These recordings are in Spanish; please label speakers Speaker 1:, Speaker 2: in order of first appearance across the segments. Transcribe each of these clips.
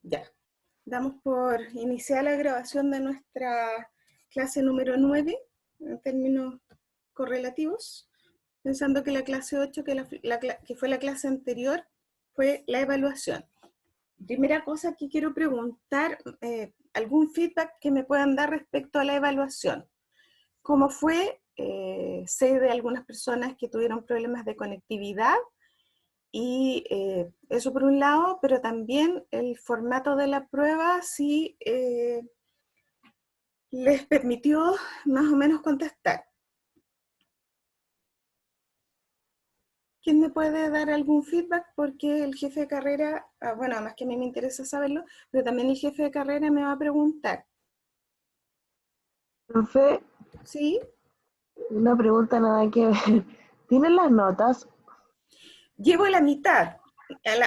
Speaker 1: Ya, damos por iniciar la grabación de nuestra clase número 9 en términos correlativos, pensando que la clase 8, que fue la clase anterior, fue la evaluación. Primera cosa que quiero preguntar, algún feedback que me puedan dar respecto a la evaluación. ¿Cómo fue? Sé de algunas personas que tuvieron problemas de conectividad, y eso por un lado, pero también el formato de la prueba sí les permitió más o menos contestar. ¿Quién me puede dar algún feedback? Porque el jefe de carrera, bueno, además que a mí me interesa saberlo, pero también el jefe de carrera me va a preguntar.
Speaker 2: Profe,
Speaker 1: ¿Sí?
Speaker 2: una pregunta nada que ver. ¿Tienen las notas?
Speaker 1: Llevo la mitad.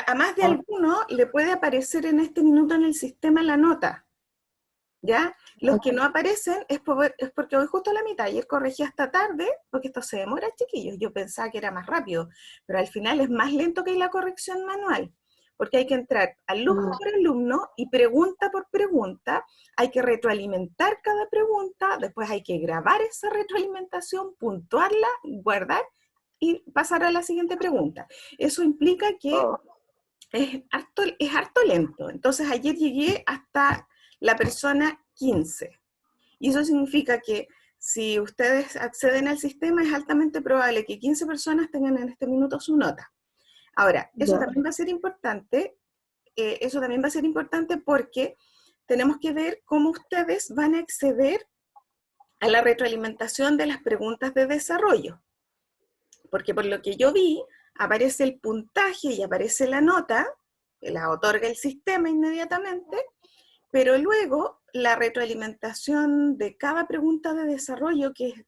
Speaker 1: A más de
Speaker 2: Ah,
Speaker 1: alguno le puede aparecer en este minuto en el sistema la nota. ¿Ya? Los que no aparecen es porque voy justo a la mitad. Ayer corregí hasta tarde, porque esto se demora, chiquillos. Yo pensaba que era más rápido, pero al final es más lento que la corrección manual, porque hay que entrar alumno
Speaker 2: ah,
Speaker 1: por alumno y pregunta por pregunta. Hay que retroalimentar cada pregunta, después hay que grabar esa retroalimentación, puntuarla, guardar y pasar a la siguiente pregunta. Eso implica que
Speaker 2: oh,
Speaker 1: es harto lento. Entonces ayer llegué hasta la persona 15. Y eso significa que si ustedes acceden al sistema, es altamente probable que 15 personas tengan en este minuto su nota. Ahora, eso
Speaker 2: ya.
Speaker 1: también va a ser importante, porque tenemos que ver cómo ustedes van a acceder a la retroalimentación de las preguntas de desarrollo. Porque por lo que yo vi, aparece el puntaje y aparece la nota, que la otorga el sistema inmediatamente, pero luego la retroalimentación de cada pregunta de desarrollo, que es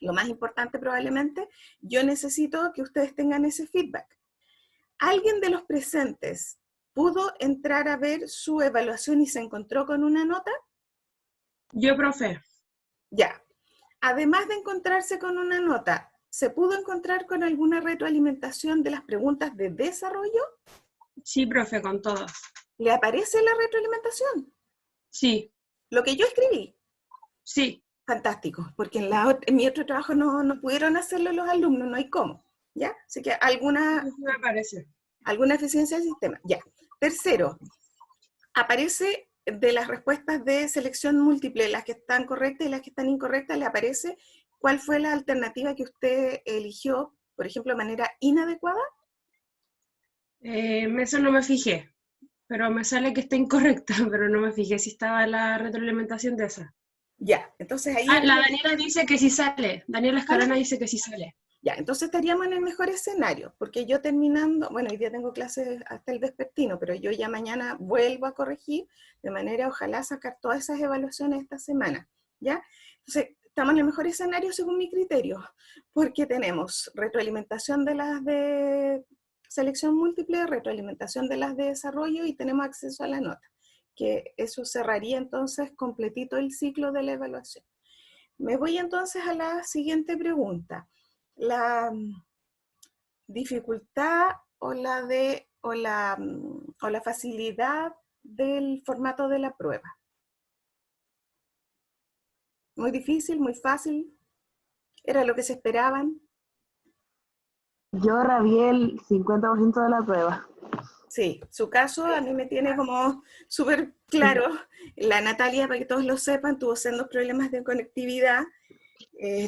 Speaker 1: lo más importante probablemente, yo necesito que ustedes tengan ese feedback. ¿Alguien de los presentes pudo entrar a ver su evaluación y se encontró con una nota?
Speaker 3: Yo, profe.
Speaker 1: Ya. Además de encontrarse con una nota, ¿se pudo encontrar con alguna retroalimentación de las preguntas de desarrollo?
Speaker 3: Sí, profe, con todos.
Speaker 1: ¿Le aparece la retroalimentación?
Speaker 3: Sí,
Speaker 1: Lo que yo escribí.
Speaker 3: sí.
Speaker 1: Fantástico, porque en mi otro trabajo no pudieron hacerlo los alumnos, no hay cómo, ¿ya? Así que
Speaker 3: Sí me parece.
Speaker 1: alguna eficiencia del sistema, ya. Tercero, aparece de las respuestas de selección múltiple, las que están correctas y las que están incorrectas, le aparece cuál fue la alternativa que usted eligió, por ejemplo, de manera inadecuada.
Speaker 3: Eso no me fijé, pero me sale que está incorrecta, pero no me fijé si estaba la retroalimentación de esa.
Speaker 1: Ya, entonces ahí
Speaker 3: Ah, la
Speaker 1: habría.
Speaker 3: Daniela dice que sí sale. Daniela Escalona dice que sí sale.
Speaker 1: Ya, entonces estaríamos en el mejor escenario, porque yo terminando, bueno, hoy día tengo clases hasta el vespertino, pero yo ya mañana vuelvo a corregir, de manera ojalá sacar todas esas evaluaciones esta semana, ¿ya? Entonces, estamos en el mejor escenario según mi criterio, porque tenemos retroalimentación de las de selección múltiple, retroalimentación de las de desarrollo y tenemos acceso a la nota, que eso cerraría entonces completito el ciclo de la evaluación. Me voy entonces a la siguiente pregunta. La dificultad o la facilidad del formato de la prueba. Muy difícil, muy fácil, era lo que se esperaban.
Speaker 2: Yo rabié el 50% de la prueba.
Speaker 1: Sí, su caso a mí me tiene como súper claro. La Natalia, para que todos lo sepan, tuvo sendos problemas de conectividad.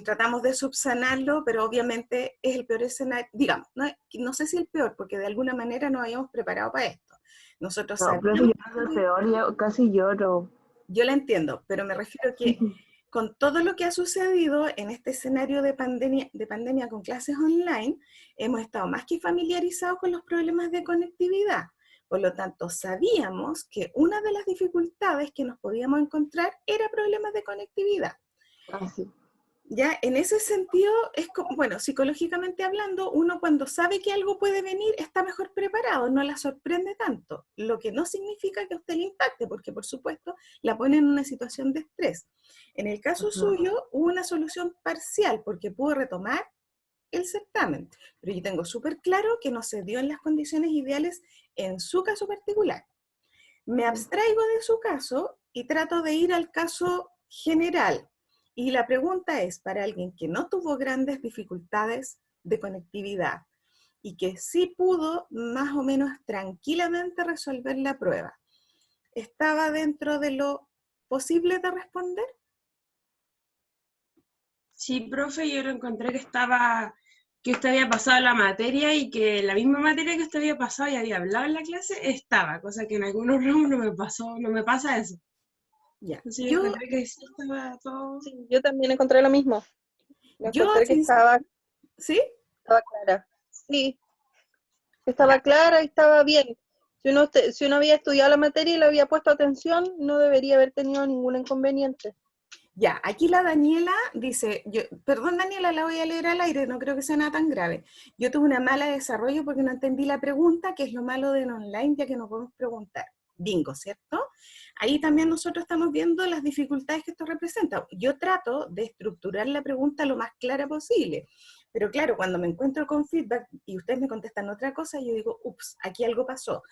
Speaker 1: Tratamos de subsanarlo, pero obviamente es el peor escenario, digamos, no sé si el peor, porque de alguna manera nos habíamos preparado para esto. Nosotros
Speaker 2: No, profe,
Speaker 1: sabíamos,
Speaker 2: yo no soy peor, yo casi lloro.
Speaker 1: yo la entiendo, pero me refiero a que con todo lo que ha sucedido en este escenario de pandemia con clases online, hemos estado más que familiarizados con los problemas de conectividad. Por lo tanto, sabíamos que una de las dificultades que nos podíamos encontrar era problemas de conectividad.
Speaker 2: Así.
Speaker 1: Ya, en ese sentido, es como, bueno, psicológicamente hablando, uno cuando sabe que algo puede venir está mejor preparado, no la sorprende tanto, lo que no significa que a usted le impacte, porque por supuesto la pone en una situación de estrés. En el caso
Speaker 2: Ajá.
Speaker 1: suyo, hubo una solución parcial, porque pudo retomar el certamen, pero yo tengo súper claro que no se dio en las condiciones ideales en su caso particular. Me abstraigo de su caso y trato de ir al caso general. Y la pregunta es, para alguien que no tuvo grandes dificultades de conectividad y que sí pudo más o menos tranquilamente resolver la prueba, ¿estaba dentro de lo posible de responder?
Speaker 3: Sí, profe, yo lo encontré que usted había pasado la materia y que la misma materia que usted había pasado y había hablado en la clase estaba, cosa que en algunos ramos no me pasó, no me pasa eso.
Speaker 1: Ya.
Speaker 3: Entonces yo encontré que sí estaba todo.
Speaker 4: Sí, yo también encontré lo mismo. Yo
Speaker 1: Yo,
Speaker 4: encontré que
Speaker 1: ¿sí?
Speaker 4: estaba clara. Sí, estaba clara y estaba bien. Si uno había estudiado la materia y le había puesto atención, no debería haber tenido ningún inconveniente.
Speaker 1: Ya, aquí la Daniela dice, perdón Daniela, la voy a leer al aire, no creo que sea nada tan grave. Yo tuve una mala desarrollo porque no entendí la pregunta, que es lo malo de en online, ya que no podemos preguntar. Bingo, ¿cierto? Ahí también nosotros estamos viendo las dificultades que esto representa. Yo trato de estructurar la pregunta lo más clara posible, pero claro, cuando me encuentro con feedback y ustedes me contestan otra cosa, yo digo, ups, aquí algo pasó.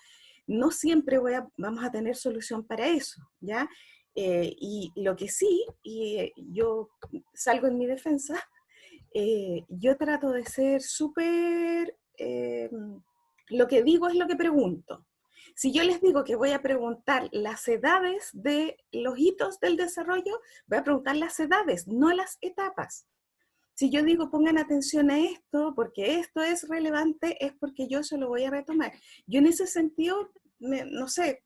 Speaker 1: No siempre vamos a tener solución para eso, ¿ya? Y lo que sí, y yo salgo en mi defensa, yo trato de ser súper, lo que digo es lo que pregunto. Si yo les digo que voy a preguntar las edades de los hitos del desarrollo, voy a preguntar las edades, no las etapas. Si yo digo pongan atención a esto, porque esto es relevante, es porque yo se lo voy a retomar. Yo en ese sentido, no sé,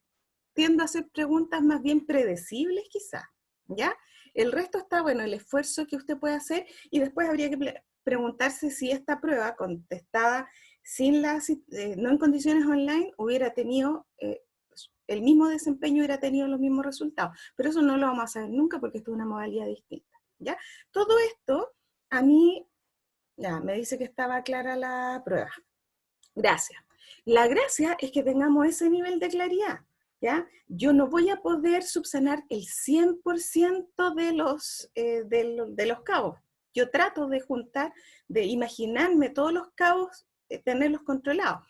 Speaker 1: tiendo a hacer preguntas más bien predecibles quizá, ¿ya? El resto está, bueno, el esfuerzo que usted puede hacer y después habría que preguntarse si esta prueba contestada sin no en condiciones online hubiera tenido el mismo desempeño, hubiera tenido los mismos resultados. Pero eso no lo vamos a saber nunca porque esto es una modalidad distinta, ¿ya? Todo esto a mí, ya, me dice que estaba clara la prueba. Gracias. La gracia es que tengamos ese nivel de claridad, ¿ya? Yo no voy a poder subsanar el 100% de los cabos. Yo trato de juntar, de imaginarme todos los cabos, tenerlos controlados,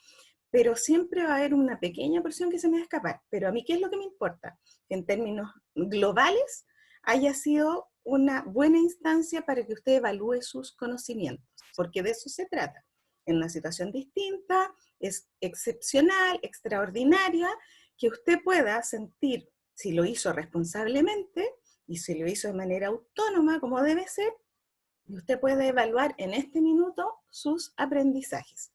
Speaker 1: pero siempre va a haber una pequeña porción que se me va a escapar. Pero a mí, ¿qué es lo que me importa? Que en términos globales haya sido una buena instancia para que usted evalúe sus conocimientos, porque de eso se trata. En una situación distinta, es excepcional, extraordinaria, que usted pueda sentir si lo hizo responsablemente y si lo hizo de manera autónoma, como debe ser, y usted puede evaluar en este minuto sus aprendizajes.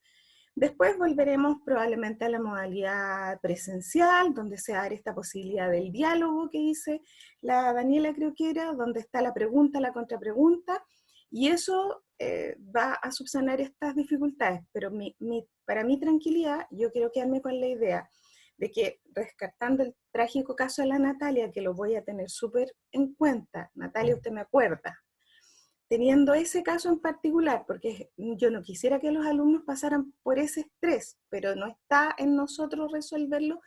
Speaker 1: Después volveremos probablemente a la modalidad presencial, donde se abre esta posibilidad del diálogo que dice la Daniela, creo que era, donde está la pregunta, la contrapregunta, y eso va a subsanar estas dificultades. Pero para mi tranquilidad, yo quiero quedarme con la idea de que, rescatando el trágico caso de la Natalia, que lo voy a tener súper en cuenta, Natalia, usted me acuerda, teniendo ese caso en particular, porque yo no quisiera que los alumnos pasaran por ese estrés, pero no está en nosotros resolverlo,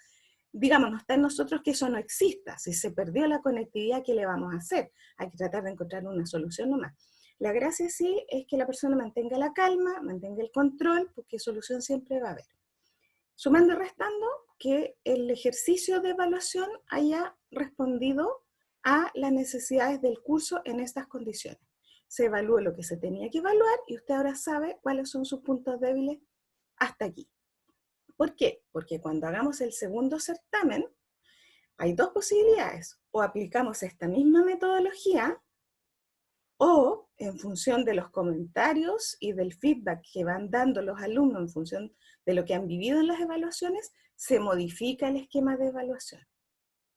Speaker 1: digamos, no está en nosotros que eso no exista. Si se perdió la conectividad, ¿qué le vamos a hacer? Hay que tratar de encontrar una solución nomás. La gracia sí es que la persona mantenga la calma, mantenga el control, porque solución siempre va a haber. Sumando y restando, que el ejercicio de evaluación haya respondido a las necesidades del curso en estas condiciones. Se evalúe lo que se tenía que evaluar y usted ahora sabe cuáles son sus puntos débiles hasta aquí. ¿Por qué? Porque cuando hagamos el segundo certamen, hay dos posibilidades. O aplicamos esta misma metodología, o en función de los comentarios y del feedback que van dando los alumnos en función de lo que han vivido en las evaluaciones, se modifica el esquema de evaluación,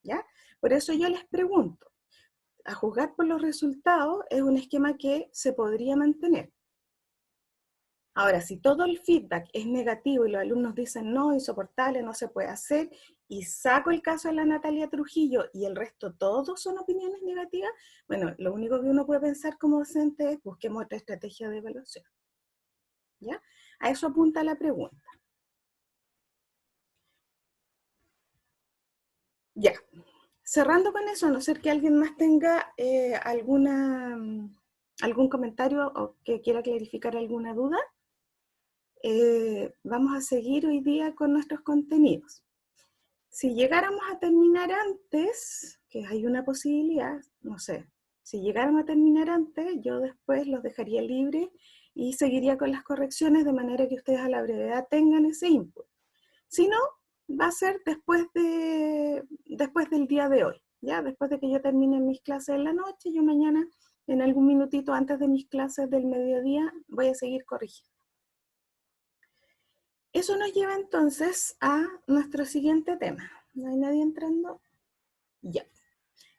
Speaker 1: ¿ya? Por eso yo les pregunto, a juzgar por los resultados, es un esquema que se podría mantener. Ahora, si todo el feedback es negativo y los alumnos dicen no, insoportable, no se puede hacer, y saco el caso de la Natalia Trujillo y el resto todos son opiniones negativas, bueno, lo único que uno puede pensar como docente es busquemos otra estrategia de evaluación. ¿Ya? A eso apunta la pregunta. Ya. Cerrando con eso, a no ser que alguien más tenga algún comentario o que quiera clarificar alguna duda, vamos a seguir hoy día con nuestros contenidos. Si llegáramos a terminar antes, que hay una posibilidad, no sé, si llegáramos a terminar antes, yo después los dejaría libres y seguiría con las correcciones de manera que ustedes a la brevedad tengan ese input. Si no, va a ser después del día de hoy, ¿ya? Después de que yo termine mis clases en la noche, yo mañana, en algún minutito antes de mis clases del mediodía, voy a seguir corrigiendo. Eso nos lleva entonces a nuestro siguiente tema. ¿No hay nadie entrando? Ya.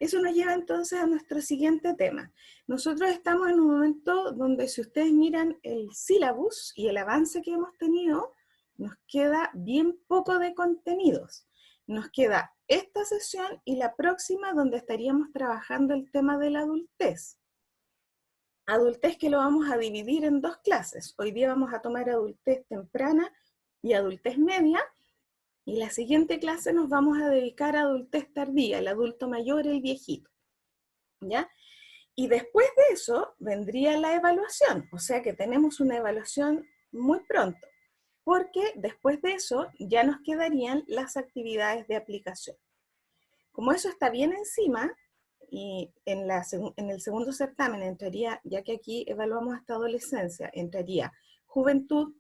Speaker 1: Eso nos lleva entonces a nuestro siguiente tema. Nosotros estamos en un momento donde si ustedes miran el sílabus y el avance que hemos tenido, nos queda bien poco de contenidos. Nos queda esta sesión y la próxima donde estaríamos trabajando el tema de la adultez. Adultez que lo vamos a dividir en dos clases. Hoy día vamos a tomar adultez temprana y adultez media, y la siguiente clase nos vamos a dedicar a adultez tardía, el adulto mayor, el viejito, ¿ya? Y después de eso vendría la evaluación, o sea que tenemos una evaluación muy pronto, porque después de eso ya nos quedarían las actividades de aplicación. Como eso está bien encima, y en el segundo certamen entraría, ya que aquí evaluamos hasta adolescencia, entraría juventud,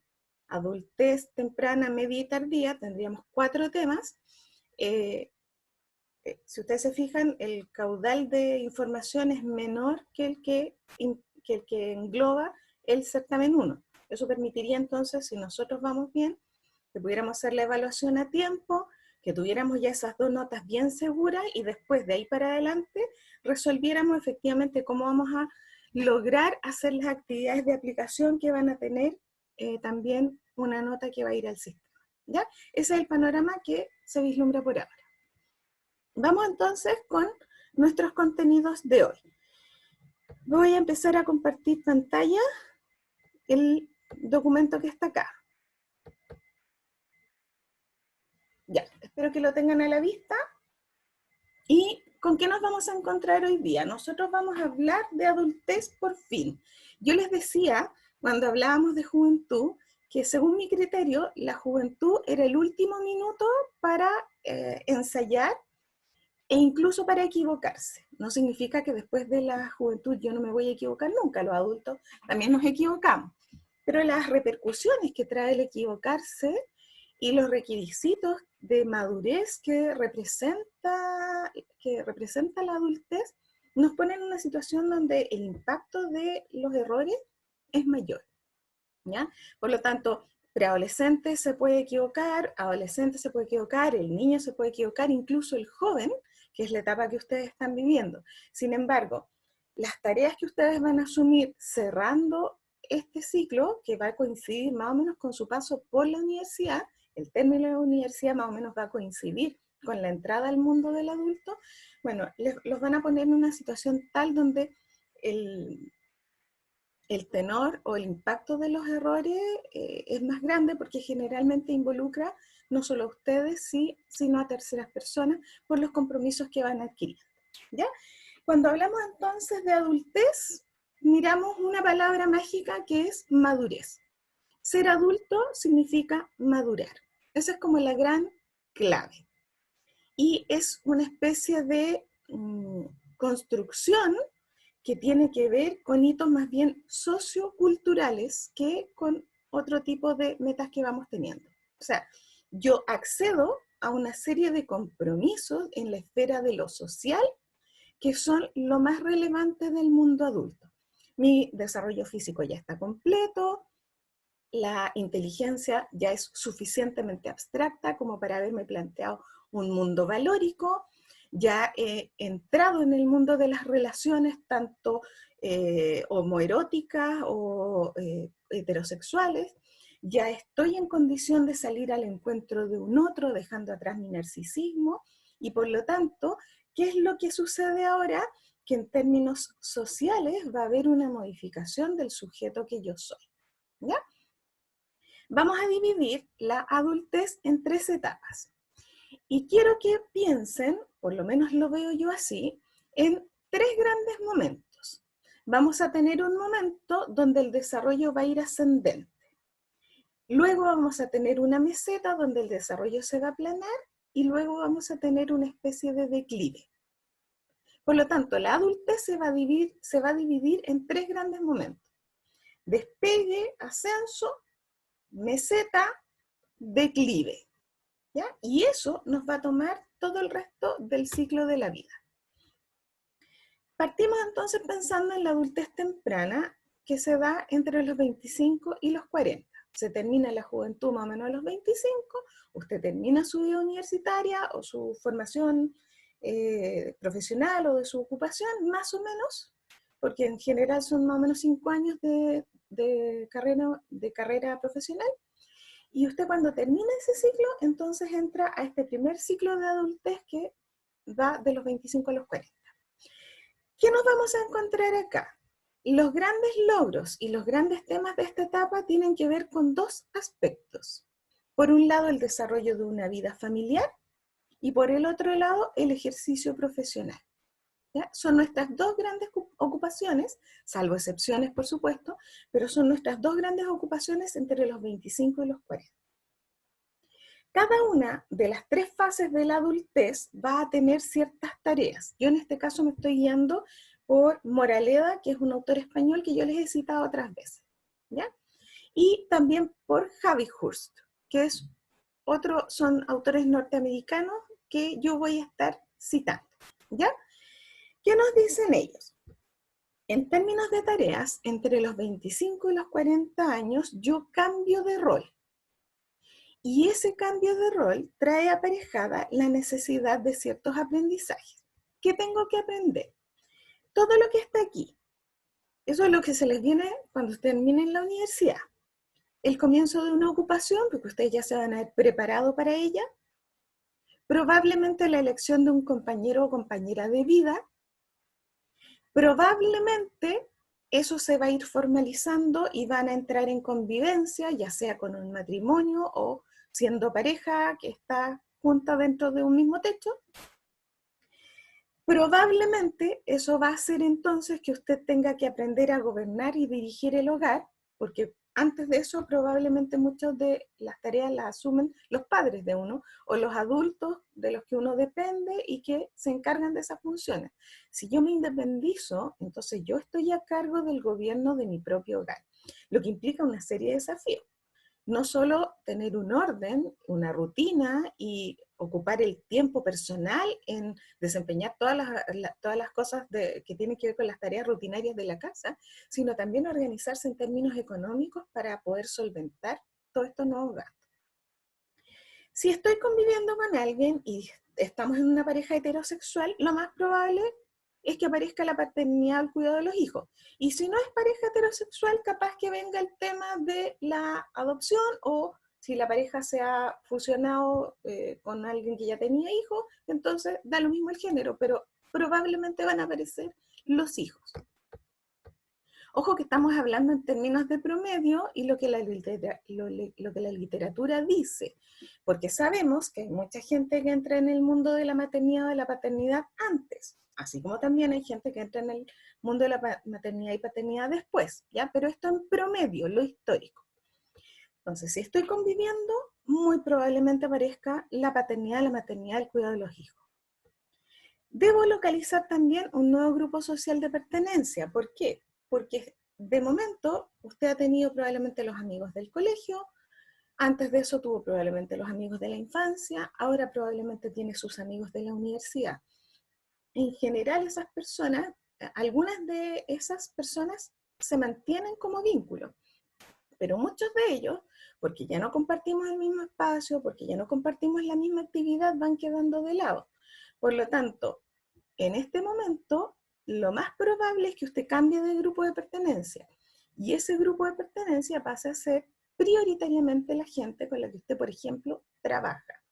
Speaker 1: adultez temprana, media y tardía, tendríamos 4 temas. Si ustedes se fijan, el caudal de información es menor que el que engloba el certamen 1. Eso permitiría entonces, si nosotros vamos bien, que pudiéramos hacer la evaluación a tiempo, que tuviéramos ya esas 2 notas bien seguras y después de ahí para adelante resolviéramos efectivamente cómo vamos a lograr hacer las actividades de aplicación que van a tener también una nota que va a ir al sistema, ¿ya? Ese es el panorama que se vislumbra por ahora. Vamos entonces con nuestros contenidos de hoy. Voy a empezar a compartir pantalla, el documento que está acá. Ya, espero que lo tengan a la vista. ¿Y con qué nos vamos a encontrar hoy día? Nosotros vamos a hablar de adultez por fin. Yo les decía, cuando hablábamos de juventud, que según mi criterio, la juventud era el último minuto para ensayar e incluso para equivocarse. No significa que después de la juventud yo no me voy a equivocar nunca, los adultos también nos equivocamos. Pero las repercusiones que trae el equivocarse y los requisitos de madurez que representa la adultez nos ponen en una situación donde el impacto de los errores es mayor, ¿ya? Por lo tanto, preadolescente se puede equivocar, adolescente se puede equivocar, el niño se puede equivocar, incluso el joven, que es la etapa que ustedes están viviendo. Sin embargo, las tareas que ustedes van a asumir cerrando este ciclo, que va a coincidir más o menos con su paso por la universidad, el término de la universidad más o menos va a coincidir con la entrada al mundo del adulto, bueno, los van a poner en una situación tal donde el tenor o el impacto de los errores es más grande porque generalmente involucra no solo a ustedes, sino a terceras personas por los compromisos que van a adquirir, ¿ya? Cuando hablamos entonces de adultez, miramos una palabra mágica que es madurez. Ser adulto significa madurar. Esa es como la gran clave. Y es una especie de construcción que tiene que ver con hitos más bien socioculturales que con otro tipo de metas que vamos teniendo. O sea, yo accedo a una serie de compromisos en la esfera de lo social que son lo más relevante del mundo adulto. Mi desarrollo físico ya está completo, la inteligencia ya es suficientemente abstracta como para haberme planteado un mundo valórico, ya he entrado en el mundo de las relaciones tanto homoeróticas o heterosexuales, ya estoy en condición de salir al encuentro de un otro, dejando atrás mi narcisismo, y por lo tanto, ¿qué es lo que sucede ahora? Que en términos sociales va a haber una modificación del sujeto que yo soy, ¿ya? Vamos a dividir la adultez en 3 etapas. Y quiero que piensen, por lo menos lo veo yo así, en 3 grandes momentos. Vamos a tener un momento donde el desarrollo va a ir ascendente. Luego vamos a tener una meseta donde el desarrollo se va a aplanar y luego vamos a tener una especie de declive. Por lo tanto, la adultez se va a dividir en 3 grandes momentos: despegue, ascenso, meseta, declive, ¿ya? Y eso nos va a tomar todo el resto del ciclo de la vida. Partimos entonces pensando en la adultez temprana, que se da entre los 25 y los 40. Se termina la juventud más o menos a los 25, usted termina su vida universitaria o su formación profesional o de su ocupación, más o menos, porque en general son más o menos 5 años de carrera profesional. Y usted cuando termina ese ciclo, entonces entra a este primer ciclo de adultez que va de los 25 a los 40. ¿Qué nos vamos a encontrar acá? Los grandes logros y los grandes temas de esta etapa tienen que ver con 2 aspectos. Por un lado, el desarrollo de una vida familiar y por el otro lado, el ejercicio profesional. ¿Ya? Son nuestras 2 grandes ocupaciones, salvo excepciones, por supuesto, pero son nuestras 2 grandes ocupaciones entre los 25 y los 40. Cada una de las 3 fases de la adultez va a tener ciertas tareas. Yo en este caso me estoy guiando por Moraleda, que es un autor español que yo les he citado otras veces, ¿ya? Y también por Javi Hurst, que son autores norteamericanos que yo voy a estar citando, ¿ya? ¿Qué nos dicen ellos? En términos de tareas, entre los 25 y los 40 años, yo cambio de rol. Y ese cambio de rol trae aparejada la necesidad de ciertos aprendizajes. ¿Qué tengo que aprender? Todo lo que está aquí. Eso es lo que se les viene cuando terminen la universidad. El comienzo de una ocupación, porque ustedes ya se van a haber preparado para ella. Probablemente la elección de un compañero o compañera de vida. Probablemente eso se va a ir formalizando y van a entrar en convivencia, ya sea con un matrimonio o siendo pareja que está junta dentro de un mismo techo. Probablemente eso va a hacer entonces que usted tenga que aprender a gobernar y dirigir el hogar, porque antes de eso probablemente muchas de las tareas las asumen los padres de uno o los adultos de los que uno depende y que se encargan de esas funciones. Si yo me independizo, entonces yo estoy a cargo del gobierno de mi propio hogar, lo que implica una serie de desafíos. No solo tener un orden, una rutina y ocupar el tiempo personal en desempeñar todas las cosas que tienen que ver con las tareas rutinarias de la casa, sino también organizarse en términos económicos para poder solventar todos estos nuevos gastos. Si estoy conviviendo con alguien y estamos en una pareja heterosexual, lo más probable es que aparezca la paternidad al cuidado de los hijos. Y si no es pareja heterosexual, capaz que venga el tema de la adopción, o si la pareja se ha fusionado con alguien que ya tenía hijos, entonces da lo mismo el género, pero probablemente van a aparecer los hijos. Ojo que estamos hablando en términos de promedio y lo que la literatura dice, porque sabemos que hay mucha gente que entra en el mundo de la maternidad o de la paternidad antes, así como también hay gente que entra en el mundo de la maternidad y paternidad después, ¿ya? Pero esto en promedio, lo histórico. Entonces, si estoy conviviendo, muy probablemente aparezca la paternidad, la maternidad, el cuidado de los hijos. Debo localizar también un nuevo grupo social de pertenencia. ¿Por qué? Porque de momento usted ha tenido probablemente los amigos del colegio, antes de eso tuvo probablemente los amigos de la infancia, ahora probablemente tiene sus amigos de la universidad. En general esas personas, algunas de esas personas se mantienen como vínculo, pero muchos de ellos, porque ya no compartimos el mismo espacio, porque ya no compartimos la misma actividad, van quedando de lado. Por lo tanto, en este momento, lo más probable es que usted cambie de grupo de pertenencia, y ese grupo de pertenencia pase a ser prioritariamente la gente con la que usted, por ejemplo, trabaja.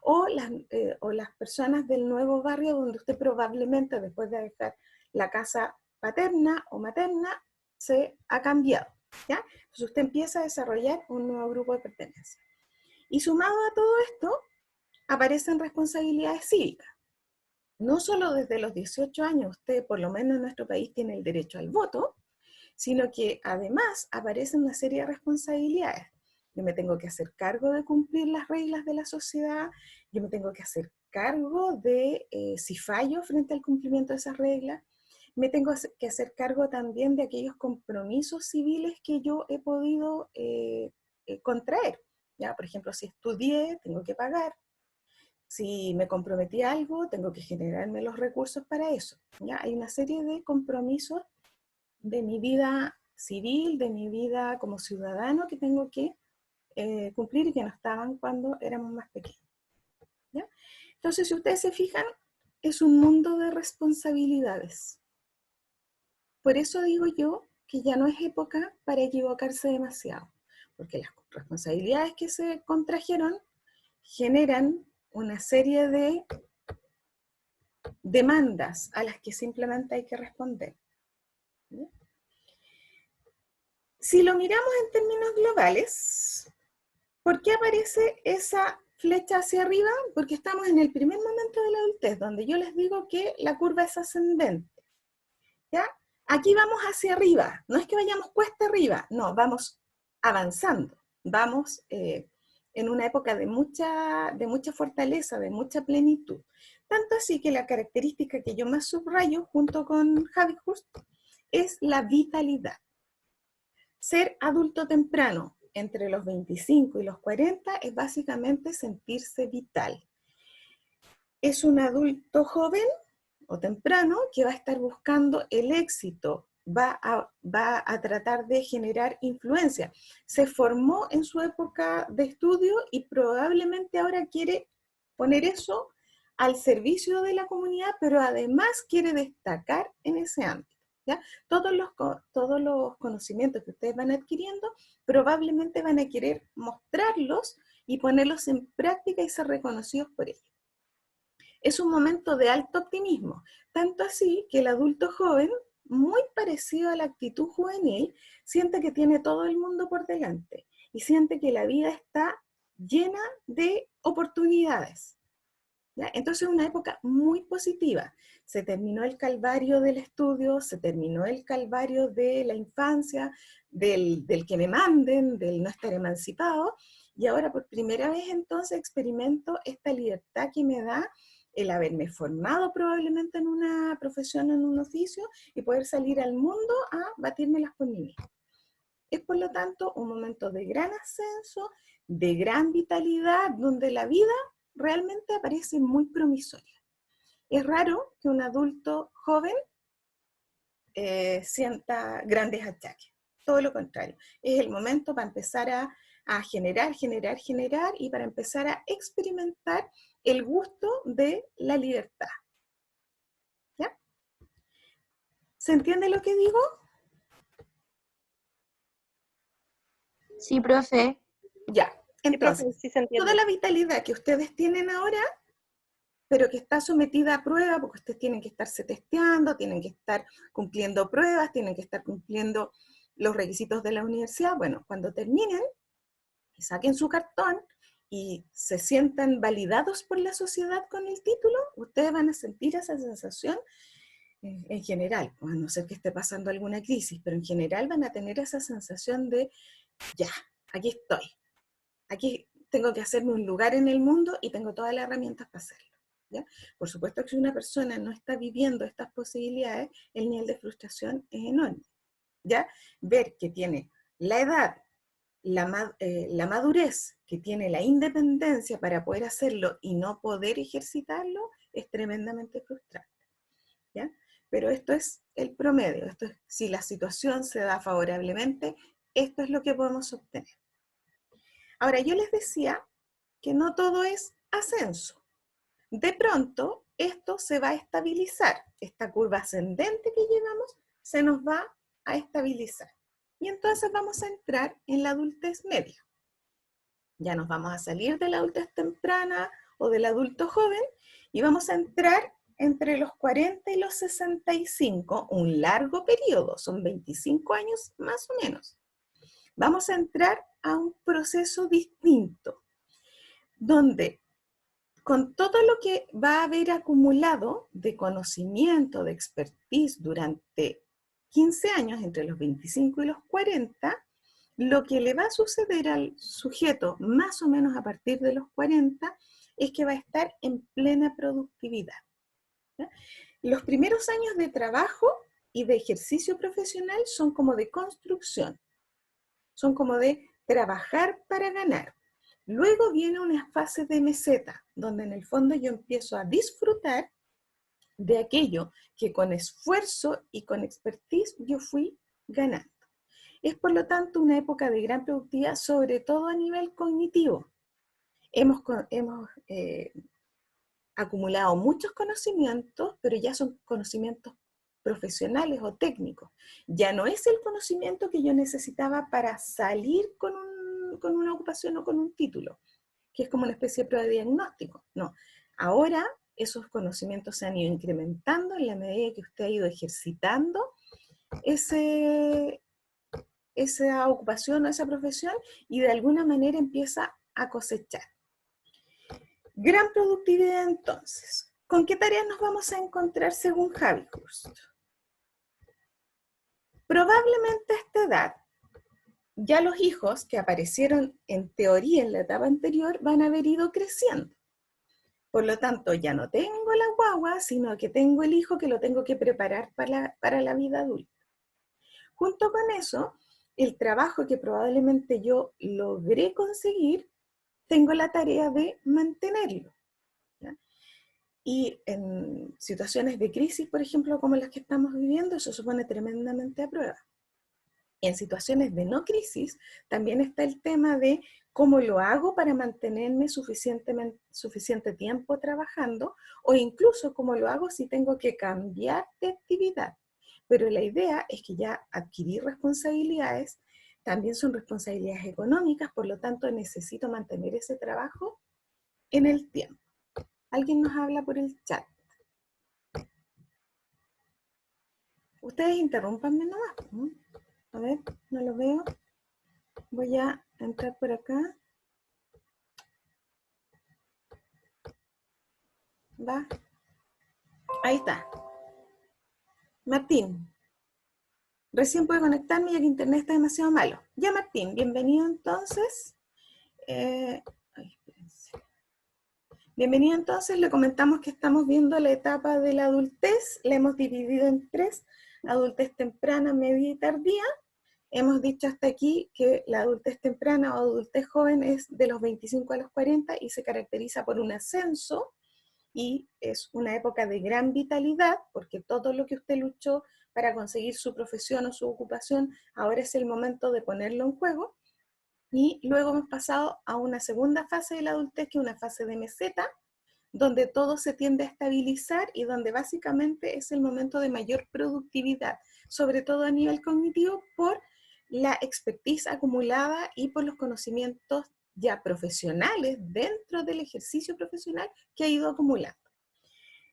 Speaker 1: O las personas del nuevo barrio donde usted probablemente, después de dejar la casa paterna o materna, se ha cambiado, ¿ya? Entonces usted empieza a desarrollar un nuevo grupo de pertenencia. Y sumado a todo esto, aparecen responsabilidades cívicas. No solo desde los 18 años usted, por lo menos en nuestro país, tiene el derecho al voto, sino que además aparecen una serie de responsabilidades. yo me tengo que hacer cargo de cumplir las reglas de la sociedad, yo me tengo que hacer cargo de si fallo frente al cumplimiento de esas reglas, me tengo que hacer cargo también de aquellos compromisos civiles que yo he podido contraer. ¿Ya? Por ejemplo, si estudié, tengo que pagar. Si me comprometí a algo, tengo que generarme los recursos para eso. ¿Ya? Hay una serie de compromisos de mi vida civil, de mi vida como ciudadano que tengo que cumplir y que no estaban cuando éramos más pequeños. ¿Ya? Entonces, si ustedes se fijan, es un mundo de responsabilidades. Por eso digo yo que ya no es época para equivocarse demasiado, porque las responsabilidades que se contrajeron generan una serie de demandas a las que simplemente hay que responder. ¿Sí? Si lo miramos en términos globales, ¿por qué aparece esa flecha hacia arriba? Porque estamos en el primer momento de la adultez, donde yo les digo que la curva es ascendente. ¿Ya? Aquí vamos hacia arriba, no es que vayamos cuesta arriba, no, vamos avanzando, vamos en una época de mucha fortaleza, de mucha plenitud. Tanto así que la característica que yo más subrayo junto con Javi Hurst es la vitalidad. Ser adulto temprano entre los 25 y los 40 es básicamente sentirse vital. Es un adulto joven o temprano que va a estar buscando el éxito, va a tratar de generar influencia. Se formó en su época de estudio y probablemente ahora quiere poner eso al servicio de la comunidad, pero además quiere destacar en ese ámbito. ¿Ya? Todos los conocimientos que ustedes van adquiriendo probablemente van a querer mostrarlos y ponerlos en práctica y ser reconocidos por ellos. Es un momento de alto optimismo, tanto así que el adulto joven, muy parecido a la actitud juvenil, siente que tiene todo el mundo por delante y siente que la vida está llena de oportunidades. ¿Ya? Entonces es una época muy positiva. Se terminó el calvario del estudio, se terminó el calvario de la infancia, del que me manden, del no estar emancipado, y ahora por primera vez entonces experimento esta libertad que me da el haberme formado probablemente en una profesión, en un oficio, y poder salir al mundo a batírmelas por mí mismo. Es por lo tanto un momento de gran ascenso, de gran vitalidad, donde la vida realmente aparece muy promisoria. Es raro que un adulto joven sienta grandes achaques, todo lo contrario. Es el momento para empezar a generar y para empezar a experimentar el gusto de la libertad. ¿Ya? ¿Se entiende lo que digo?
Speaker 5: Sí, profe.
Speaker 1: Ya, entonces,
Speaker 4: Sí, se entiende.
Speaker 1: toda la vitalidad que ustedes tienen ahora, pero que está sometida a prueba, porque ustedes tienen que estarse testeando, tienen que estar cumpliendo pruebas, tienen que estar cumpliendo los requisitos de la universidad. Bueno, cuando terminen y saquen su cartón y se sientan validados por la sociedad con el título, ustedes van a sentir esa sensación en general, a no ser que esté pasando alguna crisis, pero en general van a tener esa sensación de, ya, aquí estoy, aquí tengo que hacerme un lugar en el mundo y tengo todas las herramientas para hacerlo. ¿Ya? Por supuesto que si una persona no está viviendo estas posibilidades, el nivel de frustración es enorme. ¿Ya? Ver que tiene la edad, la madurez, que tiene la independencia para poder hacerlo y no poder ejercitarlo, es tremendamente frustrante. ¿Ya? Pero esto es el promedio, esto es, si la situación se da favorablemente, esto es lo que podemos obtener. Ahora, yo les decía que no todo es ascenso. De pronto, esto se va a estabilizar. Esta curva ascendente que llevamos se nos va a estabilizar. Y entonces vamos a entrar en la adultez media. Ya nos vamos a salir de la adultez temprana o del adulto joven y vamos a entrar entre los 40 y los 65, un largo periodo, son 25 años más o menos. Vamos a entrar a un proceso distinto, donde con todo lo que va a haber acumulado de conocimiento, de expertise durante 15 años, entre los 25 y los 40, Lo que le va a suceder al sujeto más o menos a partir de los 40 es que va a estar en plena productividad. ¿Ya? Los primeros años de trabajo y de ejercicio profesional son como de construcción, son como de trabajar para ganar. Luego viene una fase de meseta, donde en el fondo yo empiezo a disfrutar de aquello que con esfuerzo y con expertise yo fui ganando. Es por lo tanto una época de gran productividad, sobre todo a nivel cognitivo. Hemos acumulado muchos conocimientos, pero ya son conocimientos profesionales o técnicos. Ya no es el conocimiento que yo necesitaba para salir con una ocupación o con un título, que es como una especie de prueba de diagnóstico. No, ahora esos conocimientos se han ido incrementando en la medida que usted ha ido ejercitando esa ocupación o esa profesión y de alguna manera empieza a cosechar. Gran productividad entonces. ¿Con qué tareas nos vamos a encontrar según Havikhurst? Probablemente a esta edad, ya los hijos que aparecieron en teoría en la etapa anterior van a haber ido creciendo. Por lo tanto, ya no tengo la guagua, sino que tengo el hijo que lo tengo que preparar para la vida adulta. Junto con eso, el trabajo que probablemente yo logré conseguir, tengo la tarea de mantenerlo. ¿Ya? Y en situaciones de crisis, por ejemplo, como las que estamos viviendo, eso se pone tremendamente a prueba. En situaciones de no crisis, también está el tema de cómo lo hago para mantenerme suficiente tiempo trabajando, o incluso cómo lo hago si tengo que cambiar de actividad. Pero la idea es que ya adquirí responsabilidades, también son responsabilidades económicas, por lo tanto necesito mantener ese trabajo en el tiempo. Alguien nos habla por el chat. Ustedes interrúmpanme nomás, ¿no? A ver, no lo veo. Voy a entrar por acá. Va. Ahí está. Martín. Recién pude conectarme ya que internet está demasiado malo. Ya, Martín, bienvenido entonces. Bienvenido entonces, le comentamos que estamos viendo la etapa de la adultez, la hemos dividido en 3, adultez temprana, media y tardía. Hemos dicho hasta aquí que la adultez temprana o adultez joven es de los 25 a los 40 y se caracteriza por un ascenso y es una época de gran vitalidad porque todo lo que usted luchó para conseguir su profesión o su ocupación, ahora es el momento de ponerlo en juego. Y luego hemos pasado a una segunda fase de la adultez, que es una fase de meseta, donde todo se tiende a estabilizar y donde básicamente es el momento de mayor productividad, sobre todo a nivel cognitivo, por la expertise acumulada y por los conocimientos ya profesionales dentro del ejercicio profesional que ha ido acumulando.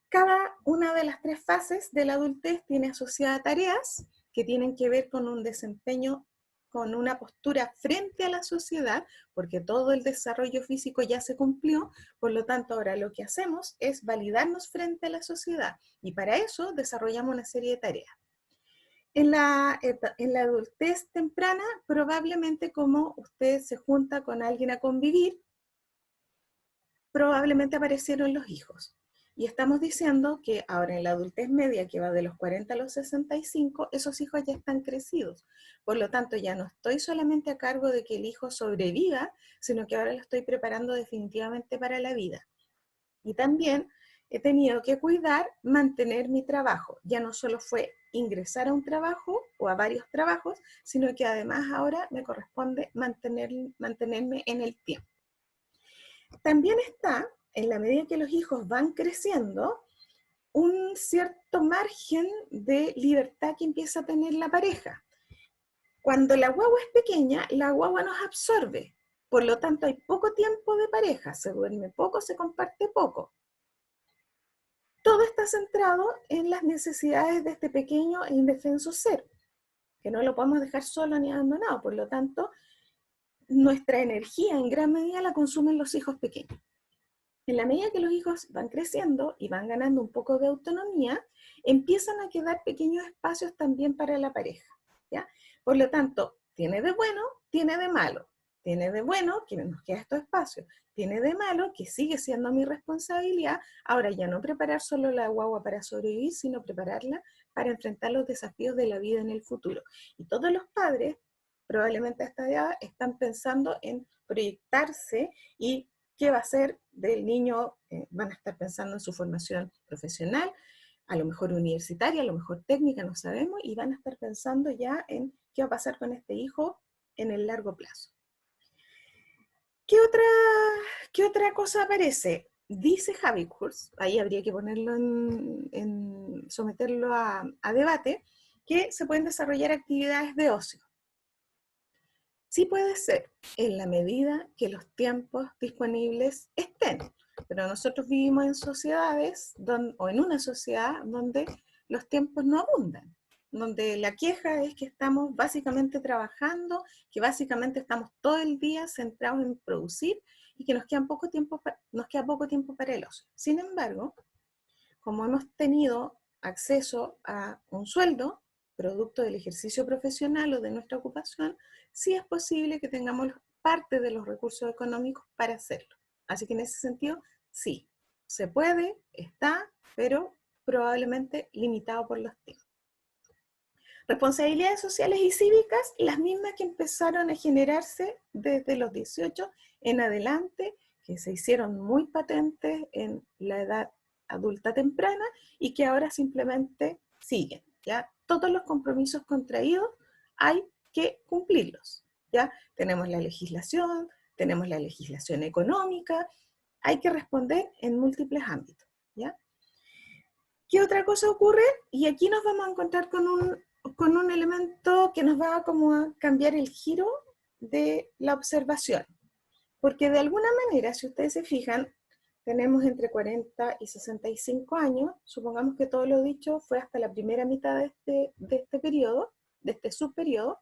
Speaker 1: Cada una de las 3 fases de la adultez tiene asociadas tareas que tienen que ver con un desempeño, con una postura frente a la sociedad, porque todo el desarrollo físico ya se cumplió, por lo tanto ahora lo que hacemos es validarnos frente a la sociedad, y para eso desarrollamos una serie de tareas. En la adultez temprana, probablemente como usted se junta con alguien a convivir, probablemente aparecieron los hijos. Y estamos diciendo que ahora en la adultez media, que va de los 40 a los 65, esos hijos ya están crecidos. Por lo tanto, ya no estoy solamente a cargo de que el hijo sobreviva, sino que ahora lo estoy preparando definitivamente para la vida. Y también he tenido que cuidar, mantener mi trabajo. Ya no solo fue ingresar a un trabajo o a varios trabajos, sino que además ahora me corresponde mantenerme en el tiempo. También está, en la medida que los hijos van creciendo, un cierto margen de libertad que empieza a tener la pareja. Cuando la guagua es pequeña, la guagua nos absorbe. Por lo tanto, hay poco tiempo de pareja, se duerme poco, se comparte poco. Todo está centrado en las necesidades de este pequeño e indefenso ser, que no lo podemos dejar solo ni abandonado. Por lo tanto, nuestra energía en gran medida la consumen los hijos pequeños. En la medida que los hijos van creciendo y van ganando un poco de autonomía, empiezan a quedar pequeños espacios también para la pareja, ¿ya? Por lo tanto, Tiene de bueno, tiene de malo. Tiene de bueno que nos queda estos espacios. Tiene de malo que sigue siendo mi responsabilidad ahora ya no preparar solo la guagua para sobrevivir, sino prepararla para enfrentar los desafíos de la vida en el futuro. Y todos los padres, probablemente a esta edad, están pensando en proyectarse y qué va a ser del niño. Van a estar pensando en su formación profesional, a lo mejor universitaria, a lo mejor técnica, no sabemos, y van a estar pensando ya en qué va a pasar con este hijo en el largo plazo. ¿Qué otra cosa aparece? Dice Habikhurst, ahí habría que ponerlo someterlo a debate, que se pueden desarrollar actividades de ocio. Sí puede ser, en la medida que los tiempos disponibles estén, pero nosotros vivimos en sociedades, o en una sociedad donde los tiempos no abundan, donde la queja es que estamos básicamente trabajando, que básicamente estamos todo el día centrados en producir y que nos queda poco tiempo para el ocio. Sin embargo, como hemos tenido acceso a un sueldo, producto del ejercicio profesional o de nuestra ocupación, sí es posible que tengamos parte de los recursos económicos para hacerlo. Así que en ese sentido, sí, se puede, está, pero probablemente limitado por los tiempos. Responsabilidades sociales y cívicas, las mismas que empezaron a generarse desde los 18 en adelante, que se hicieron muy patentes en la edad adulta temprana y que ahora simplemente siguen, ¿ya? Todos los compromisos contraídos hay que cumplirlos, ¿ya? Tenemos la legislación económica, hay que responder en múltiples ámbitos, ¿ya? ¿Qué otra cosa ocurre? Y aquí nos vamos a encontrar con un elemento que nos va como a cambiar el giro de la observación. Porque de alguna manera, si ustedes se fijan, tenemos entre 40 y 65 años, supongamos que todo lo dicho fue hasta la primera mitad de este periodo, de este subperiodo,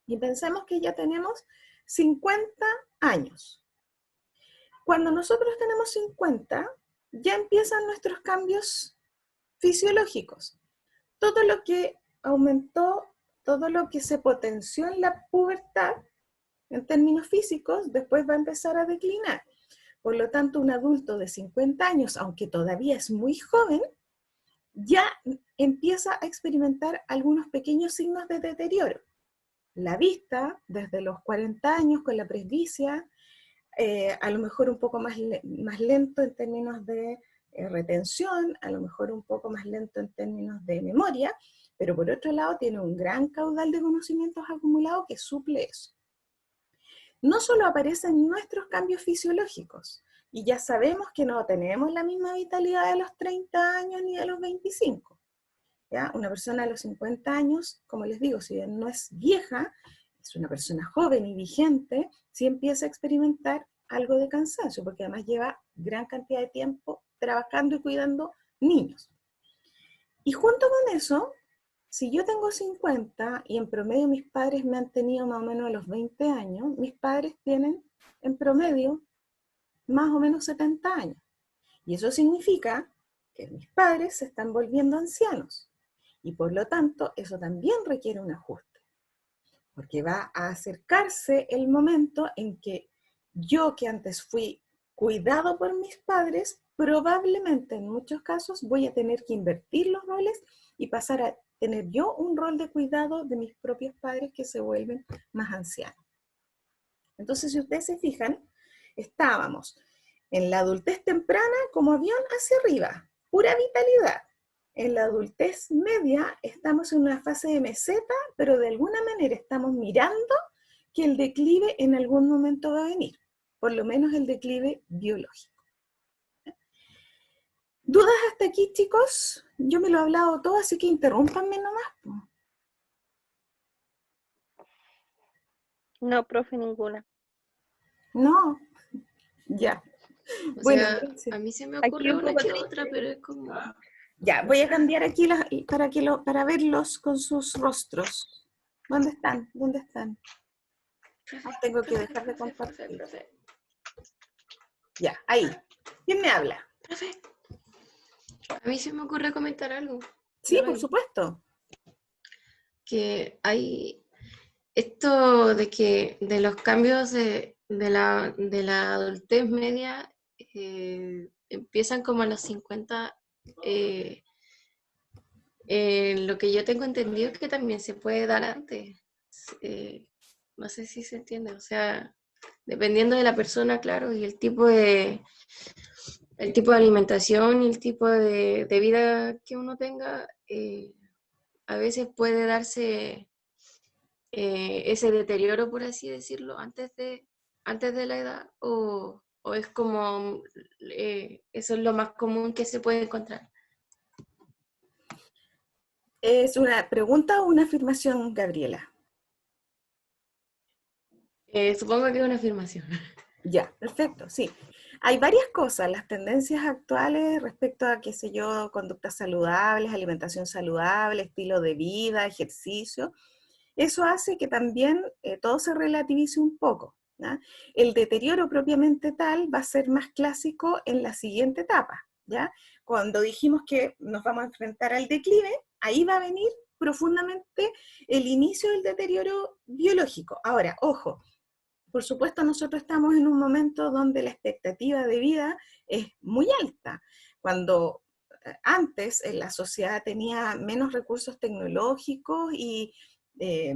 Speaker 1: y pensemos que ya tenemos 50 años. Cuando nosotros tenemos 50, ya empiezan nuestros cambios fisiológicos. Todo lo que aumentó, todo lo que se potenció en la pubertad, en términos físicos, después va a empezar a declinar. Por lo tanto, un adulto de 50 años, aunque todavía es muy joven, ya empieza a experimentar algunos pequeños signos de deterioro. La vista, desde los 40 años con la presbicia, a lo mejor un poco más lento en términos de retención, a lo mejor un poco más lento en términos de memoria, pero por otro lado tiene un gran caudal de conocimientos acumulados que suple eso. No solo aparecen nuestros cambios fisiológicos, y ya sabemos que no tenemos la misma vitalidad de los 30 años ni de los 25. ¿Ya? Una persona a los 50 años, como les digo, si bien no es vieja, es una persona joven y vigente, sí empieza a experimentar algo de cansancio, porque además lleva gran cantidad de tiempo trabajando y cuidando niños. Y junto con eso, si yo tengo 50 y en promedio mis padres me han tenido más o menos a los 20 años, mis padres tienen en promedio más o menos 70 años. Y eso significa que mis padres se están volviendo ancianos. Y por lo tanto, eso también requiere un ajuste. Porque va a acercarse el momento en que yo, que antes fui cuidado por mis padres, probablemente en muchos casos voy a tener que invertir los roles y pasar a tener yo un rol de cuidado de mis propios padres que se vuelven más ancianos. Entonces, si ustedes se fijan, estábamos en la adultez temprana como avión hacia arriba, pura vitalidad. En la adultez media estamos en una fase de meseta, pero de alguna manera estamos mirando que el declive en algún momento va a venir, por lo menos el declive biológico. ¿Dudas hasta aquí, chicos? Yo me lo he hablado todo, así que interrúmpanme nomás.
Speaker 4: No, profe, ninguna.
Speaker 1: No, ya.
Speaker 5: O
Speaker 1: Bueno,
Speaker 5: sea,
Speaker 1: sí.
Speaker 5: a mí se me
Speaker 4: Aquí
Speaker 5: ocurre
Speaker 4: un
Speaker 5: una
Speaker 4: poco
Speaker 5: que
Speaker 4: triste.
Speaker 5: otra, pero es como...
Speaker 1: Ya, voy a cambiar aquí para verlos con sus rostros. ¿Dónde están? ¿Dónde están? Tengo que dejar de compartir.
Speaker 5: Profe.
Speaker 1: Ya, ahí. ¿Quién me habla?
Speaker 5: Profe, a mí se me ocurre comentar algo.
Speaker 1: Sí,
Speaker 5: Ya
Speaker 1: por
Speaker 5: ven,
Speaker 1: supuesto.
Speaker 5: que hay esto de que de los cambios de la adultez media empiezan como a los 50. Lo que yo tengo entendido es que también se puede dar antes. Eh, no sé si se entiende, o sea, dependiendo de la persona, claro, y el tipo de alimentación y el tipo de vida que uno tenga, a veces puede darse ese deterioro, por así decirlo, antes de la edad, o es como, eso es lo más común que se puede encontrar.
Speaker 1: ¿Es una pregunta o una afirmación, Gabriela?
Speaker 5: Supongo que es una afirmación.
Speaker 1: Ya, perfecto, sí. Hay varias cosas, las tendencias actuales respecto a, qué sé yo, conductas saludables, alimentación saludable, estilo de vida, ejercicio. Eso hace que también todo se relativice un poco, ¿ya? El deterioro propiamente tal va a ser más clásico en la siguiente etapa, ¿ya? Cuando dijimos que nos vamos a enfrentar al declive, ahí va a venir profundamente el inicio del deterioro biológico. Ahora, ojo, por supuesto nosotros estamos en un momento donde la expectativa de vida es muy alta. Cuando antes la sociedad tenía menos recursos tecnológicos y eh,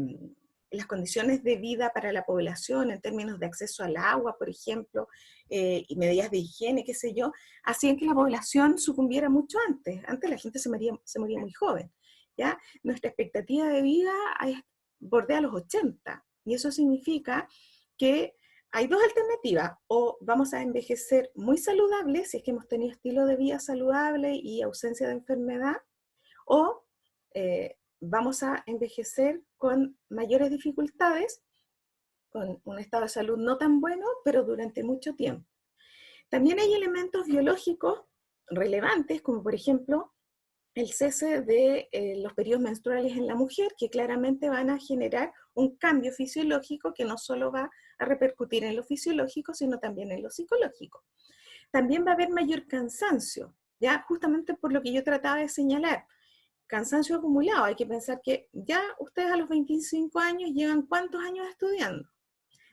Speaker 1: las condiciones de vida para la población en términos de acceso al agua, por ejemplo, y medidas de higiene, qué sé yo, hacían que la población sucumbiera mucho antes. Antes la gente se moría muy joven, ¿ya? Nuestra expectativa de vida bordea los 80, y eso significa que hay dos alternativas: o vamos a envejecer muy saludable, si es que hemos tenido estilo de vida saludable y ausencia de enfermedad, o vamos a envejecer con mayores dificultades, con un estado de salud no tan bueno, pero durante mucho tiempo. También hay elementos biológicos relevantes, como por ejemplo el cese de los periodos menstruales en la mujer, que claramente van a generar un cambio fisiológico que no solo va a repercutir en lo fisiológico, sino también en lo psicológico. También va a haber mayor cansancio, ya justamente por lo que yo trataba de señalar. Cansancio acumulado. Hay que pensar que ya ustedes a los 25 años llevan ¿cuántos años estudiando?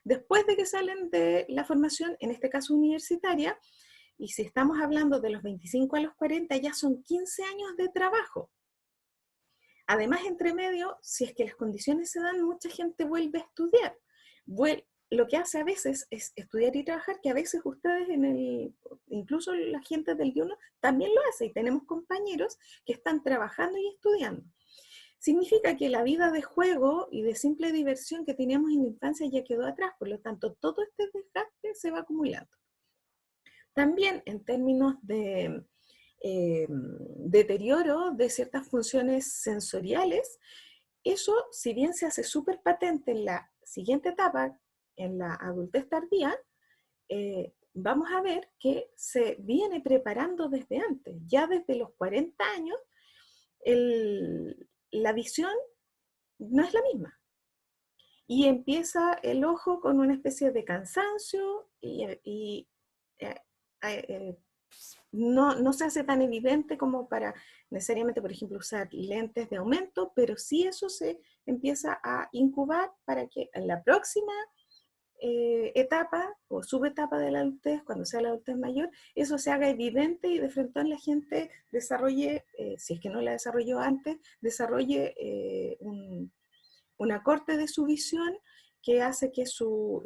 Speaker 1: Después de que salen de la formación, en este caso universitaria, y si estamos hablando de los 25 a los 40, ya son 15 años de trabajo. Además, entre medio, si es que las condiciones se dan, mucha gente vuelve a estudiar. Lo que hace a veces es estudiar y trabajar, que a veces ustedes, incluso la gente del diurno, también lo hace, y tenemos compañeros que están trabajando y estudiando. Significa que la vida de juego y de simple diversión que teníamos en la infancia ya quedó atrás, por lo tanto, todo este desgaste se va acumulando. También en términos de deterioro de ciertas funciones sensoriales, eso, si bien se hace súper patente en la siguiente etapa, en la adultez tardía, vamos a ver que se viene preparando desde antes. Ya desde los 40 años, la visión no es la misma. Y empieza el ojo con una especie de cansancio y no se hace tan evidente como para necesariamente, por ejemplo, usar lentes de aumento, pero sí eso se empieza a incubar para que en la próxima etapa o subetapa de la adultez, cuando sea la adultez mayor, eso se haga evidente y de frente a la gente desarrolle, si es que no la desarrolló antes, desarrolle un acorte de su visión que hace que su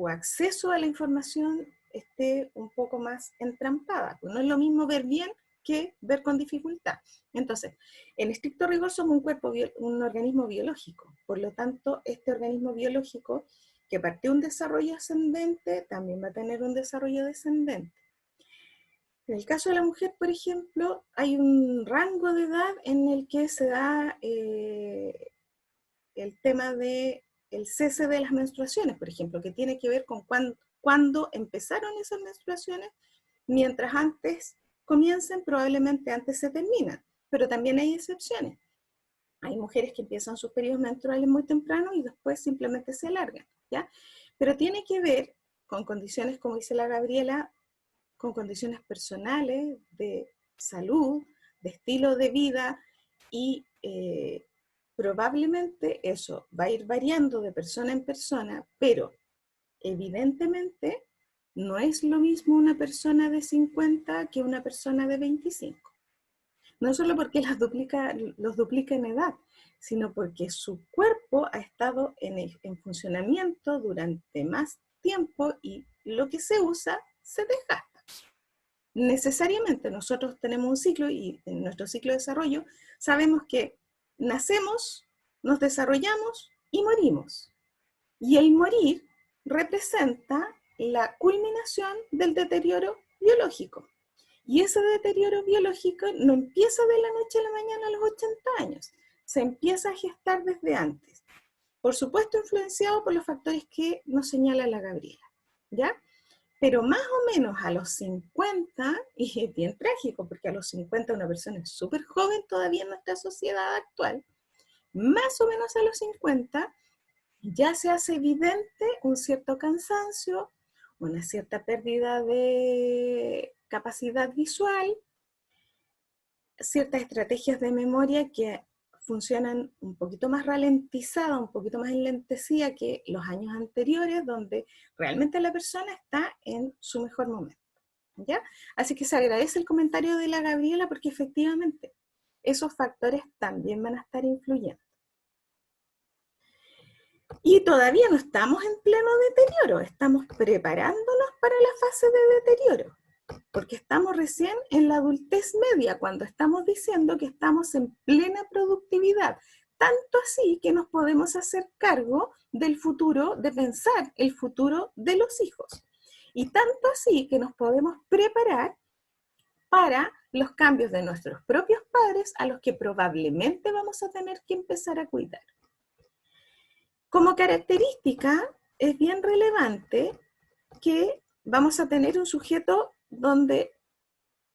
Speaker 1: acceso a la información esté un poco más entrampada. Pues no es lo mismo ver bien que ver con dificultad. Entonces, en estricto rigor somos un organismo biológico. Por lo tanto, este organismo biológico que partió un desarrollo ascendente, también va a tener un desarrollo descendente. En el caso de la mujer, por ejemplo, hay un rango de edad en el que se da el tema del cese de las menstruaciones, por ejemplo, que tiene que ver con cuándo empezaron esas menstruaciones, mientras antes comiencen, probablemente antes se terminan, pero también hay excepciones. Hay mujeres que empiezan sus periodos menstruales muy temprano y después simplemente se alargan, ¿ya? Pero tiene que ver con condiciones, como dice la Gabriela, con condiciones personales, de salud, de estilo de vida y probablemente eso va a ir variando de persona en persona, pero evidentemente no es lo mismo una persona de 50 que una persona de 25. No solo porque los duplica en edad, sino porque su cuerpo ha estado en funcionamiento durante más tiempo y lo que se usa se desgasta. Necesariamente nosotros tenemos un ciclo y en nuestro ciclo de desarrollo sabemos que nacemos, nos desarrollamos y morimos. Y el morir representa la culminación del deterioro biológico. Y ese deterioro biológico no empieza de la noche a la mañana a los 80 años, se empieza a gestar desde antes. Por supuesto, influenciado por los factores que nos señala la Gabriela, ¿ya? Pero más o menos a los 50, y es bien trágico, porque a los 50 una persona es súper joven todavía en nuestra sociedad actual, más o menos a los 50 ya se hace evidente un cierto cansancio, una cierta pérdida de capacidad visual, ciertas estrategias de memoria que funcionan un poquito más ralentizadas, un poquito más enlentecidas que los años anteriores, donde realmente la persona está en su mejor momento, ¿ya? Así que se agradece el comentario de la Gabriela porque efectivamente esos factores también van a estar influyendo. Y todavía no estamos en pleno deterioro, estamos preparándonos para la fase de deterioro, porque estamos recién en la adultez media, cuando estamos diciendo que estamos en plena productividad, tanto así que nos podemos hacer cargo del futuro, de pensar el futuro de los hijos, y tanto así que nos podemos preparar para los cambios de nuestros propios padres a los que probablemente vamos a tener que empezar a cuidar. Como característica, es bien relevante que vamos a tener un sujeto donde,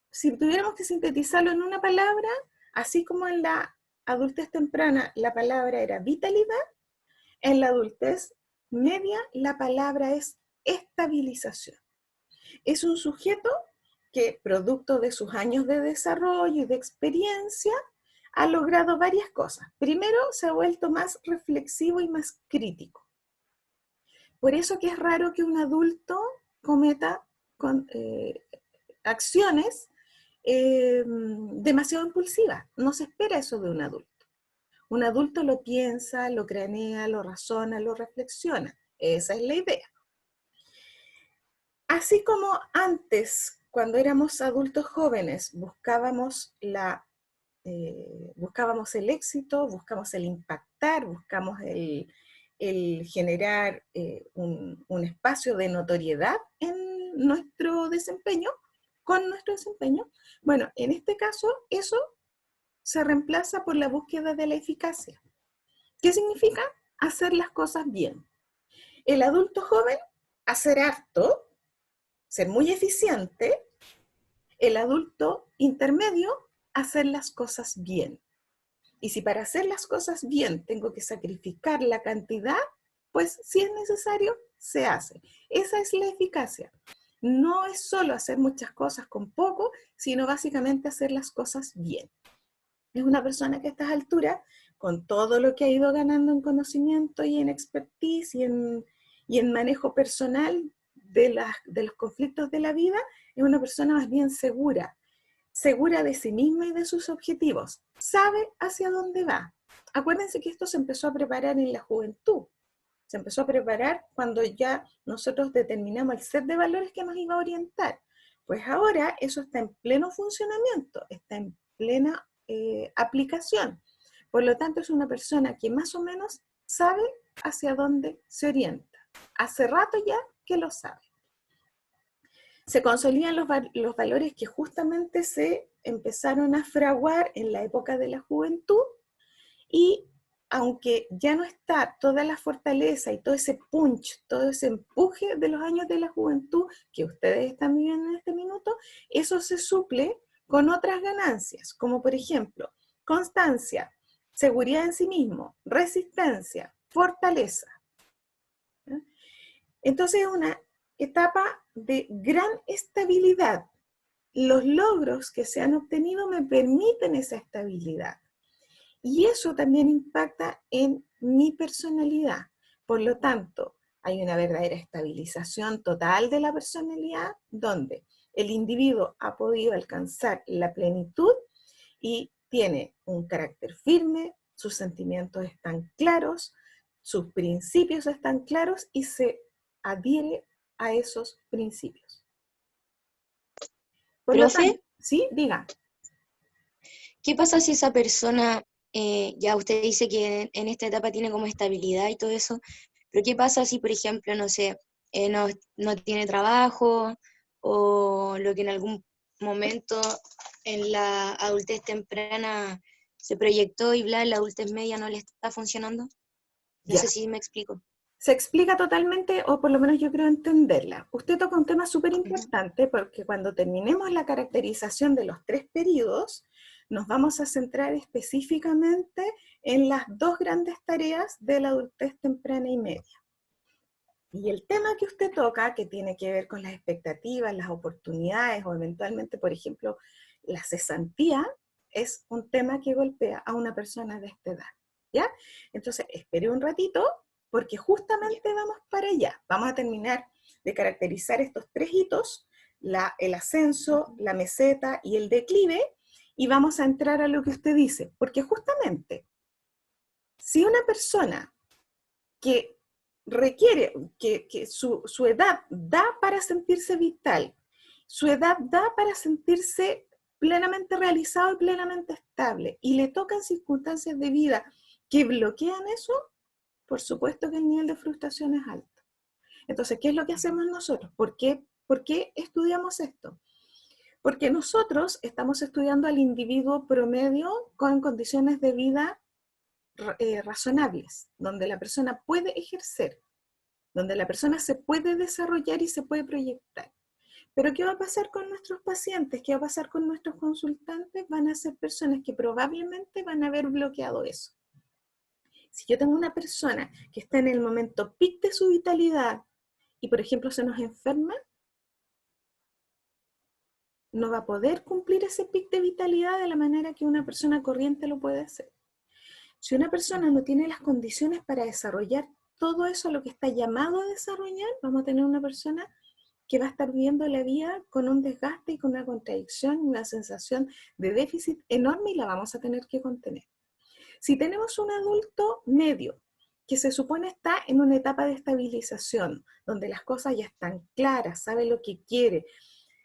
Speaker 1: si tuviéramos que sintetizarlo en una palabra, así como en la adultez temprana la palabra era vitalidad, en la adultez media la palabra es estabilización. Es un sujeto que, producto de sus años de desarrollo y de experiencia, ha logrado varias cosas. Primero, se ha vuelto más reflexivo y más crítico. Por eso que es raro que un adulto cometa acciones demasiado impulsivas. No se espera eso de un adulto. Un adulto lo piensa, lo cranea, lo razona, lo reflexiona. Esa es la idea. Así como antes, cuando éramos adultos jóvenes, buscábamos el éxito, buscamos el impactar, buscamos el generar un espacio de notoriedad en nuestro desempeño, con nuestro desempeño. Bueno, en este caso, eso se reemplaza por la búsqueda de la eficacia. ¿Qué significa? Hacer las cosas bien. El adulto joven, hacer harto, ser muy eficiente. El adulto intermedio, hacer las cosas bien. Y si para hacer las cosas bien tengo que sacrificar la cantidad, pues si es necesario, se hace. Esa es la eficacia. No es solo hacer muchas cosas con poco, sino básicamente hacer las cosas bien. Es una persona que a estas alturas, con todo lo que ha ido ganando en conocimiento y en expertise y en manejo personal de los conflictos de la vida, es una persona más bien segura de sí misma y de sus objetivos, sabe hacia dónde va. Acuérdense que esto se empezó a preparar en la juventud, se empezó a preparar cuando ya nosotros determinamos el set de valores que nos iba a orientar. Pues ahora eso está en pleno funcionamiento, está en plena aplicación. Por lo tanto, es una persona que más o menos sabe hacia dónde se orienta. Hace rato ya que lo sabe. Se consolidan los valores que justamente se empezaron a fraguar en la época de la juventud, y aunque ya no está toda la fortaleza y todo ese punch, todo ese empuje de los años de la juventud que ustedes están viviendo en este minuto, eso se suple con otras ganancias, como por ejemplo, constancia, seguridad en sí mismo, resistencia, fortaleza. Entonces es una etapa de gran estabilidad. Los logros que se han obtenido me permiten esa estabilidad. Y eso también impacta en mi personalidad. Por lo tanto, hay una verdadera estabilización total de la personalidad donde el individuo ha podido alcanzar la plenitud y tiene un carácter firme, sus sentimientos están claros, sus principios están claros y se adhiere a esos principios. Por lo tanto,
Speaker 5: Profe,
Speaker 1: sí, diga.
Speaker 5: ¿qué pasa si esa persona, ya usted dice que en esta etapa tiene como estabilidad y todo eso, pero qué pasa si, por ejemplo, no sé, no tiene trabajo o lo que en algún momento en la adultez temprana se proyectó y bla, en la adultez media no le está funcionando? No
Speaker 1: Ya.
Speaker 5: sé si me explico.
Speaker 1: Se explica totalmente, o por lo menos yo creo entenderla. Usted toca un tema súper importante porque cuando terminemos la caracterización de los 3 periodos, nos vamos a centrar específicamente en las 2 grandes tareas de la adultez temprana y media. Y el tema que usted toca, que tiene que ver con las expectativas, las oportunidades o eventualmente, por ejemplo, la cesantía, es un tema que golpea a una persona de esta edad. ¿Ya? Entonces, espere un ratito, porque justamente vamos para allá. Vamos a terminar de caracterizar estos 3 hitos, el ascenso, la meseta y el declive, y vamos a entrar a lo que usted dice, porque justamente, si una persona que requiere, que su edad da para sentirse vital, su edad da para sentirse plenamente realizado y plenamente estable, y le tocan circunstancias de vida que bloquean eso, por supuesto que el nivel de frustración es alto. Entonces, ¿qué es lo que hacemos nosotros? ¿Por qué estudiamos esto? Porque nosotros estamos estudiando al individuo promedio con condiciones de vida razonables, donde la persona puede ejercer, donde la persona se puede desarrollar y se puede proyectar. Pero ¿qué va a pasar con nuestros pacientes? ¿Qué va a pasar con nuestros consultantes? Van a ser personas que probablemente van a haber bloqueado eso. Si yo tengo una persona que está en el momento pic de su vitalidad y, por ejemplo, se nos enferma, no va a poder cumplir ese pic de vitalidad de la manera que una persona corriente lo puede hacer. Si una persona no tiene las condiciones para desarrollar todo eso a lo que está llamado a desarrollar, vamos a tener una persona que va a estar viviendo la vida con un desgaste y con una contradicción, una sensación de déficit enorme y la vamos a tener que contener. Si tenemos un adulto medio que se supone está en una etapa de estabilización, donde las cosas ya están claras, sabe lo que quiere,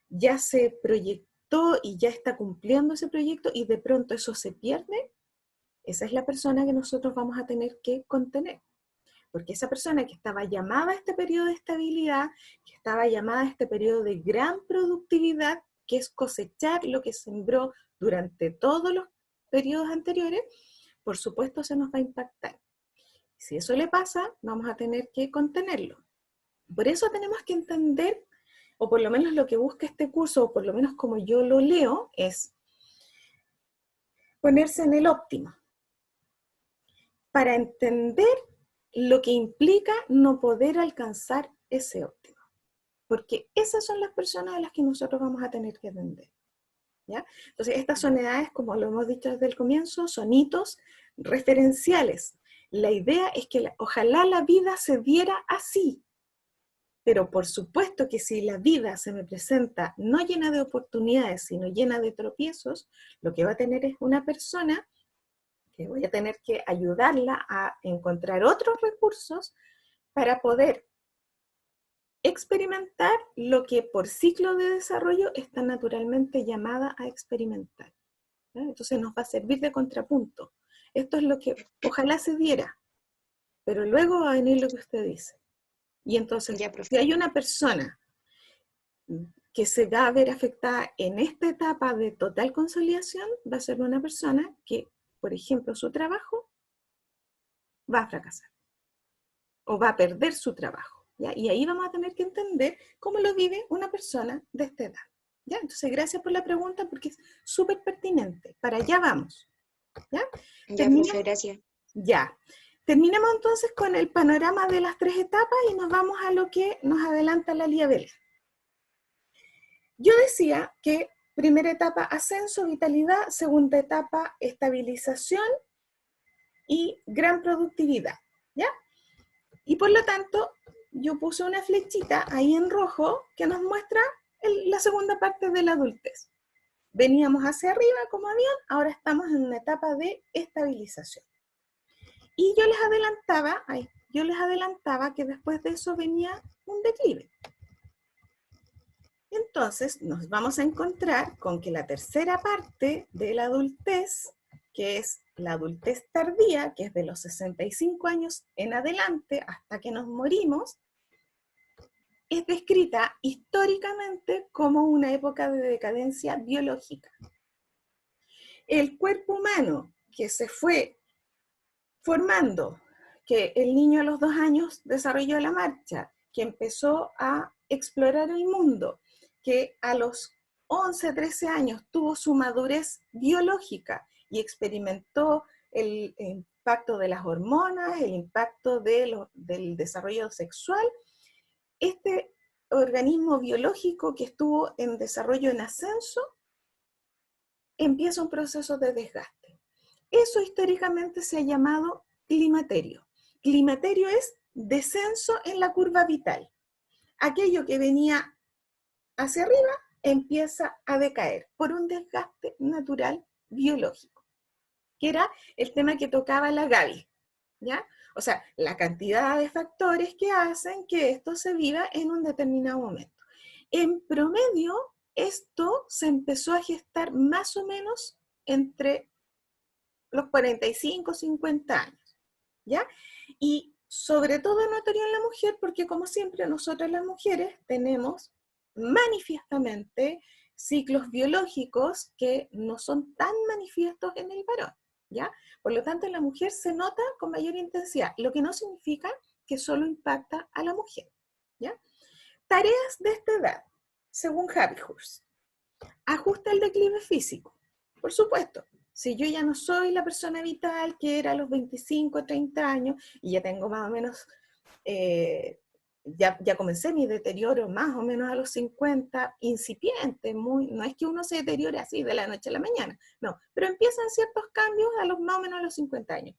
Speaker 1: ya se proyectó y ya está cumpliendo ese proyecto y de pronto eso se pierde, esa es la persona que nosotros vamos a tener que contener. Porque esa persona que estaba llamada a este periodo de estabilidad, que estaba llamada a este periodo de gran productividad, que es cosechar lo que sembró durante todos los periodos anteriores, por supuesto se nos va a impactar. Si eso le pasa, vamos a tener que contenerlo. Por eso tenemos que entender, o por lo menos lo que busca este curso, o por lo menos como yo lo leo, es ponerse en el óptimo, para entender lo que implica no poder alcanzar ese óptimo. Porque esas son las personas a las que nosotros vamos a tener que atender. ¿Ya? Entonces, estas son edades, como lo hemos dicho desde el comienzo, son hitos referenciales. La idea es que ojalá la vida se diera así. Pero por supuesto que si la vida se me presenta no llena de oportunidades, sino llena de tropiezos, lo que va a tener es una persona que voy a tener que ayudarla a encontrar otros recursos para poder experimentar lo que por ciclo de desarrollo está naturalmente llamada a experimentar. ¿Ya? Entonces nos va a servir de contrapunto. Esto es lo que ojalá se diera, pero luego va a venir lo que usted dice. Y entonces,
Speaker 5: Ya, profe.
Speaker 1: si hay una persona que se va a ver afectada en esta etapa de total consolidación, va a ser una persona que, por ejemplo, su trabajo va a fracasar o va a perder su trabajo. ¿Ya? Y ahí vamos a tener que entender cómo lo vive una persona de esta edad. ¿Ya? Entonces, gracias por la pregunta porque es súper pertinente. Para allá vamos. ¿Ya?
Speaker 5: Ya, profe, gracias.
Speaker 1: Ya. Terminemos entonces con el panorama de las 3 etapas y nos vamos a lo que nos adelanta la Lía Vélez. Yo decía que primera etapa, ascenso, vitalidad, segunda etapa, estabilización y gran productividad, ¿ya? Y por lo tanto, yo puse una flechita ahí en rojo que nos muestra la segunda parte de la adultez. Veníamos hacia arriba como avión, ahora estamos en una etapa de estabilización. Y yo les adelantaba que después de eso venía un declive. Entonces nos vamos a encontrar con que la tercera parte de la adultez, que es la adultez tardía, que es de los 65 años en adelante hasta que nos morimos, es descrita históricamente como una época de decadencia biológica. El cuerpo humano que se fue formando, que el niño a los 2 años desarrolló la marcha, que empezó a explorar el mundo, que a los 11, 13 años tuvo su madurez biológica y experimentó el impacto de las hormonas, el impacto del desarrollo sexual. Este organismo biológico que estuvo en desarrollo en ascenso empieza un proceso de desgaste. Eso históricamente se ha llamado climaterio. Climaterio es descenso en la curva vital. Aquello que venía hacia arriba empieza a decaer por un desgaste natural biológico, que era el tema que tocaba la Gaby, ¿ya? O sea, la cantidad de factores que hacen que esto se viva en un determinado momento. En promedio, esto se empezó a gestar más o menos entre los 45, 50 años, ¿ya? Y sobre todo notorio en la mujer, porque como siempre nosotras las mujeres tenemos manifiestamente ciclos biológicos que no son tan manifiestos en el varón, ¿ya? Por lo tanto, en la mujer se nota con mayor intensidad, lo que no significa que solo impacta a la mujer, ¿ya? Tareas de esta edad, según Habighurst. Ajusta el declive físico, por supuesto. Si yo ya no soy la persona vital que era a los 25, 30 años, y ya tengo más o menos, ya comencé mi deterioro más o menos a los 50, incipiente, no es que uno se deteriore así de la noche a la mañana, no, pero empiezan ciertos cambios a los más o menos a los 50 años.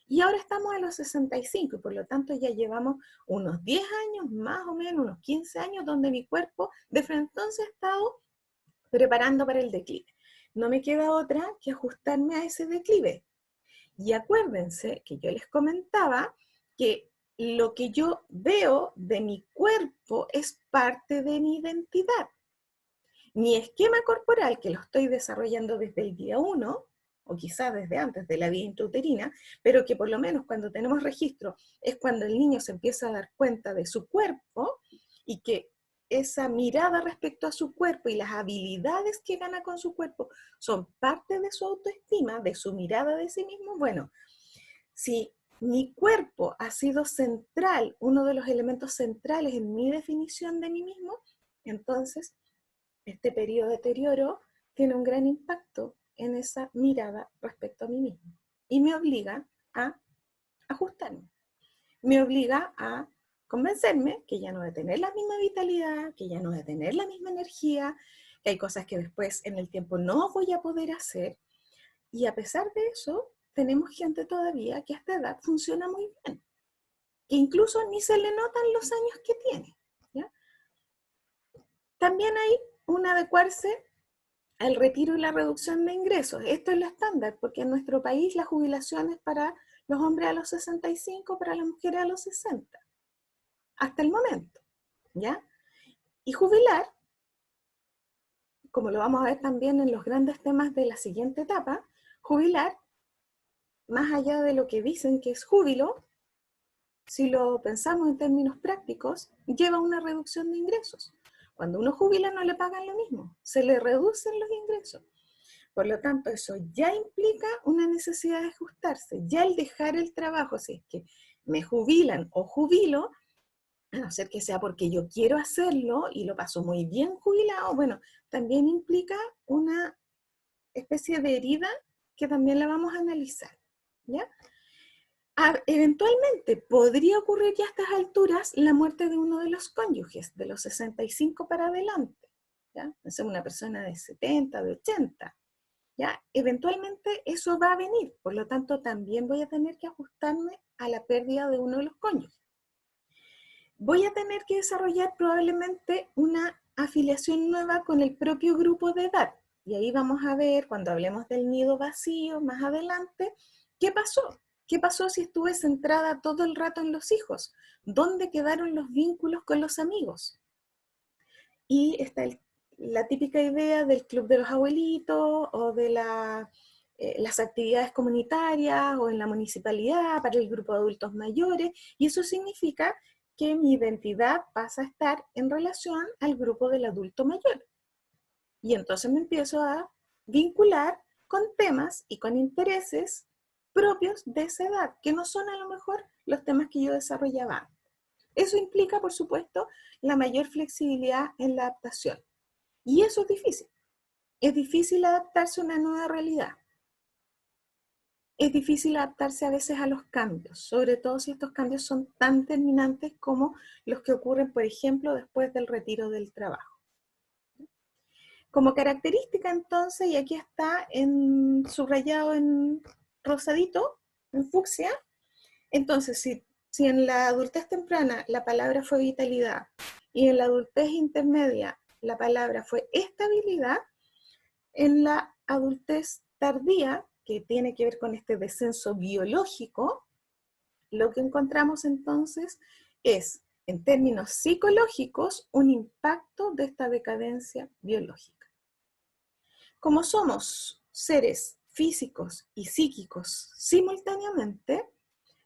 Speaker 1: Y ahora estamos a los 65, y por lo tanto ya llevamos unos 10 años, más o menos, unos 15 años, donde mi cuerpo desde entonces ha estado preparando para el declive. No me queda otra que ajustarme a ese declive. Y acuérdense que yo les comentaba que lo que yo veo de mi cuerpo es parte de mi identidad. Mi esquema corporal, que lo estoy desarrollando desde el día 1, o quizás desde antes de la vida intrauterina, pero que por lo menos cuando tenemos registro es cuando el niño se empieza a dar cuenta de su cuerpo y que esa mirada respecto a su cuerpo y las habilidades que gana con su cuerpo son parte de su autoestima, de su mirada de sí mismo. Bueno, si mi cuerpo ha sido central, uno de los elementos centrales en mi definición de mí mismo, entonces este periodo de deterioro tiene un gran impacto en esa mirada respecto a mí mismo y me obliga a ajustarme, me obliga a convencerme que ya no voy a tener la misma vitalidad, que ya no voy a tener la misma energía, que hay cosas que después en el tiempo no voy a poder hacer. Y a pesar de eso, tenemos gente todavía que a esta edad funciona muy bien, que incluso ni se le notan los años que tiene, ¿ya? También hay un adecuarse al retiro y la reducción de ingresos. Esto es lo estándar, porque en nuestro país la jubilación es para los hombres a los 65, para las mujeres a los 60. Hasta el momento, ¿ya? Y jubilar, como lo vamos a ver también en los grandes temas de la siguiente etapa, jubilar, más allá de lo que dicen que es júbilo, si lo pensamos en términos prácticos, lleva una reducción de ingresos. Cuando uno jubila no le pagan lo mismo, se le reducen los ingresos. Por lo tanto, eso ya implica una necesidad de ajustarse, ya el dejar el trabajo, si es que me jubilan o jubilo, a no ser que sea porque yo quiero hacerlo y lo paso muy bien jubilado, bueno, también implica una especie de herida que también la vamos a analizar, ¿ya? Eventualmente podría ocurrir ya a estas alturas la muerte de uno de los cónyuges, de los 65 para adelante, ¿ya? Es una persona de 70, de 80, ¿ya? eventualmente eso va a venir, por lo tanto también voy a tener que ajustarme a la pérdida de uno de los cónyuges. Voy a tener que desarrollar probablemente una afiliación nueva con el propio grupo de edad. Y ahí vamos a ver, cuando hablemos del nido vacío más adelante, ¿qué pasó? ¿Qué pasó si estuve centrada todo el rato en los hijos? ¿Dónde quedaron los vínculos con los amigos? Y está la típica idea del club de los abuelitos o de las actividades comunitarias o en la municipalidad para el grupo de adultos mayores, y eso significa que mi identidad pasa a estar en relación al grupo del adulto mayor. Y entonces me empiezo a vincular con temas y con intereses propios de esa edad, que no son a lo mejor los temas que yo desarrollaba antes. Eso implica, por supuesto, la mayor flexibilidad en la adaptación. Y eso es difícil. Es difícil adaptarse a una nueva realidad. Es difícil adaptarse a veces a los cambios, sobre todo si estos cambios son tan terminantes como los que ocurren, por ejemplo, después del retiro del trabajo. Como característica, entonces, y aquí está subrayado en rosadito, en fucsia, entonces, si en la adultez temprana la palabra fue vitalidad y en la adultez intermedia la palabra fue estabilidad, en la adultez tardía, que tiene que ver con este descenso biológico, lo que encontramos entonces es, en términos psicológicos, un impacto de esta decadencia biológica. Como somos seres físicos y psíquicos simultáneamente,